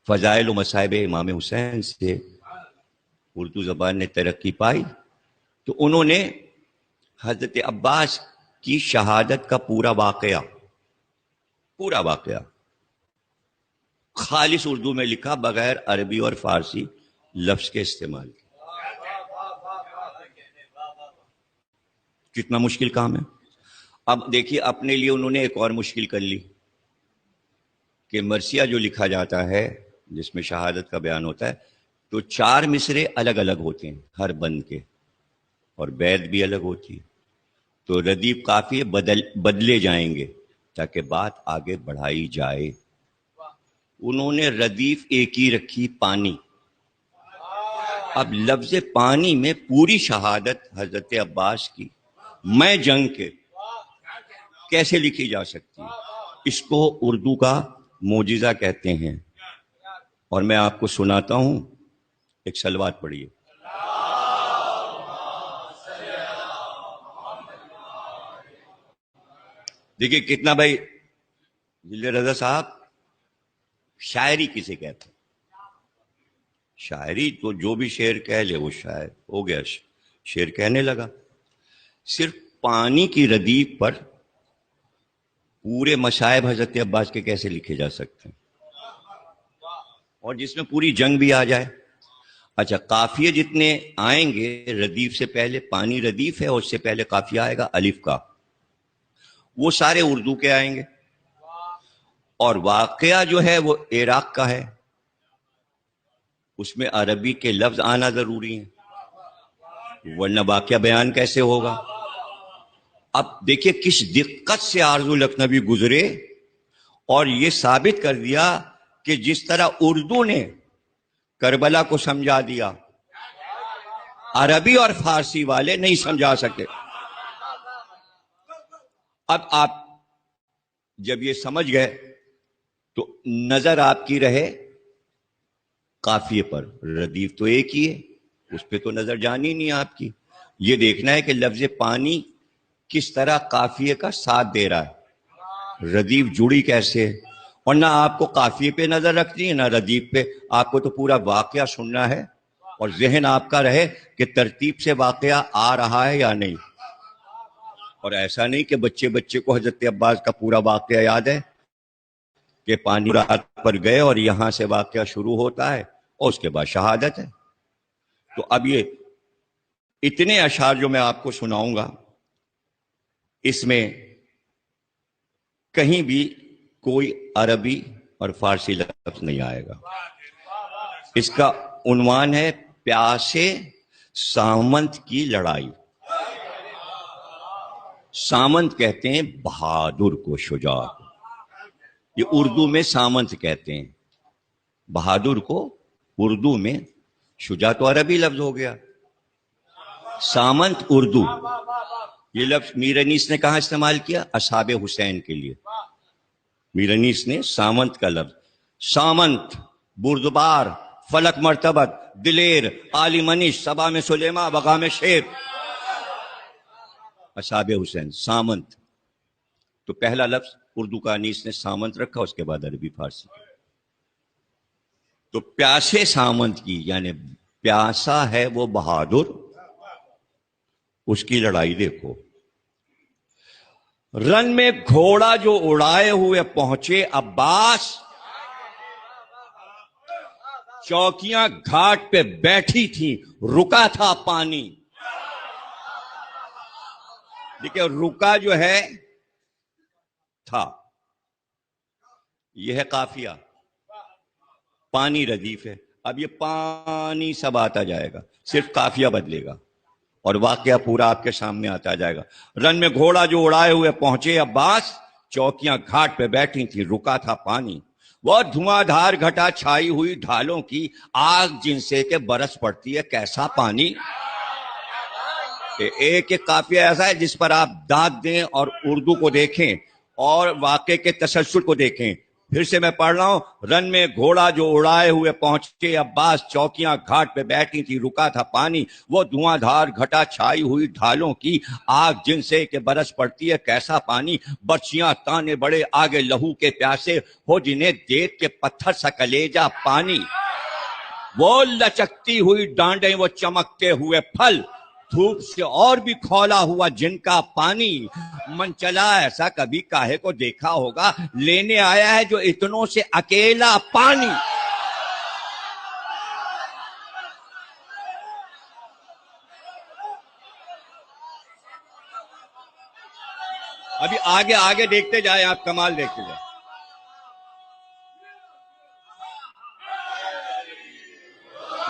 فضائل و مصائب امام حسین سے اردو زبان نے ترقی پائی. تو انہوں نے حضرت عباس کی شہادت کا پورا واقعہ خالص اردو میں لکھا، بغیر عربی اور فارسی لفظ کے استعمال. کتنا مشکل کام ہے. اب دیکھیے اپنے لیے انہوں نے ایک اور مشکل کر لی کہ مرثیہ جو لکھا جاتا ہے جس میں شہادت کا بیان ہوتا ہے تو 4 مصرے الگ الگ ہوتے ہیں ہر بند کے، اور بیت بھی الگ ہوتی ہے. تو ردیف قافیے بدلے جائیں گے تاکہ بات آگے بڑھائی جائے. انہوں نے ردیف ایک ہی رکھی، پانی. اب لفظ پانی میں پوری شہادت حضرت عباس کی میں جنگ کے کیسے لکھی جا سکتی ہے؟ اس کو اردو کا معجزہ کہتے ہیں. اور میں آپ کو سناتا ہوں، ایک صلوات پڑھیے. دیکھیے کتنا بھائی جل رضا صاحب، شاعری کسے کہتے ہیں؟ شاعری تو جو بھی شعر کہہ لے وہ شاعر ہو گیا، شعر کہنے لگا. صرف پانی کی ردیف پر پورے مصائب حضرت عباس کے کیسے لکھے جا سکتے ہیں، اور جس میں پوری جنگ بھی آ جائے. اچھا، قافیے جتنے آئیں گے ردیف سے پہلے، پانی ردیف ہے اور اس سے پہلے قافیہ آئے گا الف کا، وہ سارے اردو کے آئیں گے. اور واقعہ جو ہے وہ عراق کا ہے، اس میں عربی کے لفظ آنا ضروری ہے، ورنہ واقعہ بیان کیسے ہوگا. اب دیکھیے کس دقت سے آرزو لکھنوی گزرے، اور یہ ثابت کر دیا کہ جس طرح اردو نے کربلا کو سمجھا دیا، عربی اور فارسی والے نہیں سمجھا سکے. اب آپ جب یہ سمجھ گئے تو نظر آپ کی رہے قافیے پر. ردیف تو ایک ہی ہے، اس پہ تو نظر جانی نہیں آپ کی. یہ دیکھنا ہے کہ لفظ پانی کس طرح قافیے کا ساتھ دے رہا ہے، ردیف جڑی کیسے ہے. اور نہ آپ کو قافیے پہ نظر رکھنی ہے نہ ردیف پہ، آپ کو تو پورا واقعہ سننا ہے، اور ذہن آپ کا رہے کہ ترتیب سے واقعہ آ رہا ہے یا نہیں. اور ایسا نہیں کہ بچے کو حضرت عباس کا پورا واقعہ یاد ہے. کہ پانی رات پر گئے اور یہاں سے واقعہ شروع ہوتا ہے اور اس کے بعد شہادت ہے. تو اب یہ اتنے اشعار جو میں آپ کو سناؤں گا، اس میں کہیں بھی کوئی عربی اور فارسی لفظ نہیں آئے گا. اس کا عنوان ہے پیاسے سامنت کی لڑائی. سامنت کہتے ہیں بہادر کو، شجاع کو. یہ اردو میں سامنت کہتے ہیں بہادر کو، اردو میں. شجاع تو عربی لفظ ہو گیا، سامنت اردو. یہ لفظ میر انیس نے کہاں استعمال کیا؟ اصحاب حسین کے لیے. میر انیس نے سامنت کا لفظ، سامنت بردبار، فلک مرتبت، دلیر، عالی منش، سبا میں سلیما، بغا میں شیر، اصحاب حسین سامنت. تو پہلا لفظ اردو کا انیس نے سامنت رکھا، اس کے بعد عربی فارسی. تو پیاسے سامنت کی، یعنی پیاسا ہے وہ بہادر، اس کی لڑائی دیکھو. رن میں گھوڑا جو اڑائے ہوئے پہنچے عباس، چوکیاں گھاٹ پہ بیٹھی تھیں، رکا تھا پانی. دیکھیں رکا جو ہے تھا، یہ ہے قافیہ، پانی ردیف ہے. اب یہ پانی سب آتا جائے گا، صرف قافیہ بدلے گا اور واقعہ پورا آپ کے سامنے آتا جائے گا. رن میں گھوڑا جو اڑائے ہوئے پہنچے عباس، چوکیاں گھاٹ پہ بیٹھی تھیں، رکا تھا پانی. وہ دھواں دھار گھٹا چھائی ہوئی ڈھالوں کی، آگ جن سے کہ برس پڑتی ہے کیسا پانی. ایک ایک قافیہ ایسا ہے جس پر آپ داد دیں اور اردو کو دیکھیں اور واقعے کے تسلسل کو دیکھیں. پھر سے میں پڑھ رہا ہوں. رن میں گھوڑا جو اڑائے ہوئے پہنچے عباس، چوکیاں گھاٹ پہ بیٹھی تھی، رکا تھا پانی. وہ دھواں دھار گھٹا چھائی ہوئی ڈھالوں کی، آگ جن سے کہ برس پڑتی ہے کیسا پانی. برچیاں تانے بڑے آگے لہو کے پیاسے، ہو جنہیں دیت کے پتھر سا کلیجا پانی. وہ لچکتی ہوئی ڈانڈیں، وہ چمکتے ہوئے پھل، دھوپ سے اور بھی کھولا ہوا جن کا پانی. من چلا ایسا کبھی کاہے کو دیکھا ہوگا، لینے آیا ہے جو اتنوں سے اکیلا پانی. ابھی آگے آگے دیکھتے جائیں آپ، کمال دیکھتے جائیں.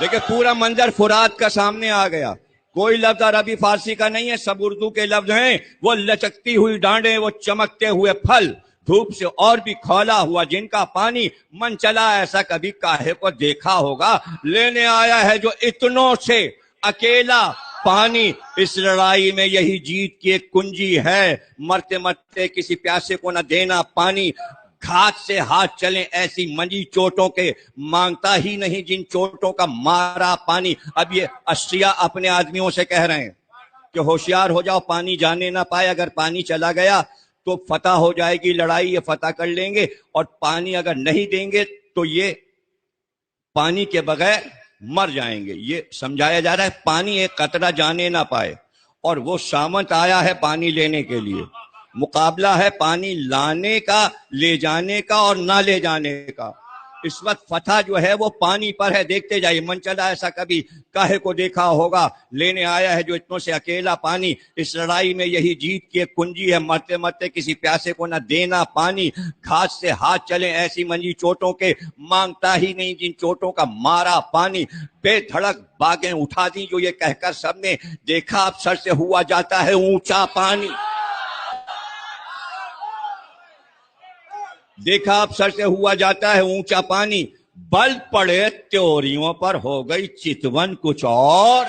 دیکھیں پورا منظر فرات کا سامنے آ گیا. کوئی لفظ عربی فارسی کا نہیں ہے، سب اردو کے لفظ ہیں. وہ لچکتی ہوئی ڈانڈیں، وہ چمکتے ہوئے پھل، دھوپ سے اور بھی کھولا ہوا جن کا پانی. من چلا ایسا کبھی کاہے کو دیکھا ہوگا، لینے آیا ہے جو اتنوں سے اکیلا پانی. اس لڑائی میں یہی جیت کی ایک کنجی ہے، مرتے مرتے کسی پیاسے کو نہ دینا پانی. گھات سے ہاتھ چلیں ایسی منجی چوٹوں کے، مانگتا ہی نہیں جن چوٹوں کا مارا پانی. اب یہ اشیا اپنے آدمیوں سے کہہ رہے ہیں کہ ہوشیار ہو جاؤ، پانی جانے نہ پائے. اگر پانی چلا گیا تو فتح ہو جائے گی لڑائی، یہ فتح کر لیں گے. اور پانی اگر نہیں دیں گے تو یہ پانی کے بغیر مر جائیں گے. یہ سمجھایا جا رہا ہے پانی ایک قطرہ جانے نہ پائے. اور وہ سامنت آیا ہے پانی لینے کے لیے. مقابلہ ہے پانی لانے کا، لے جانے کا اور نہ لے جانے کا. اس وقت فتح جو ہے وہ پانی پر ہے. دیکھتے جائیے. من چلا ایسا کبھی کاہے کو دیکھا ہوگا، لینے آیا ہے جو اتنوں سے اکیلا پانی. اس لڑائی میں یہی جیت کی ایک کنجی ہے، مرتے مرتے کسی پیاسے کو نہ دینا پانی. گھاٹ سے ہاتھ چلیں ایسی منجی چوٹوں کے، مانگتا ہی نہیں جن چوٹوں کا مارا پانی. بے دھڑک باغیں اٹھا دی جو یہ کہہ کر سب نے دیکھا، اب سر سے ہوا جاتا ہے اونچا پانی. دیکھا اب سر سے ہوا جاتا ہے اونچا پانی. بل پڑے تیوریوں پر ہو گئی چتون کچھ اور،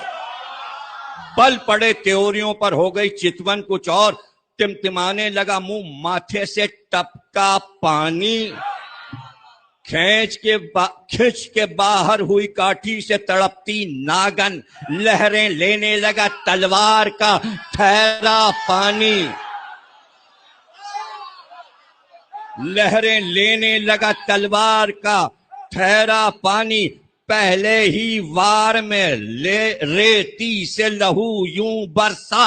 بل پڑے تیوریوں پر ہو گئی چتون کچھ اور. تمتمانے لگا منہ ماتھے سے ٹپکا پانی. کھینچ کے باہر ہوئی کاٹھی سے تڑپتی ناگن، لہریں لینے لگا تلوار کا ٹھہرا پانی. لہریں لینے لگا تلوار کا ٹھہرا پانی. پہلے ہی وار میں ریتی سے لہو یوں برسا،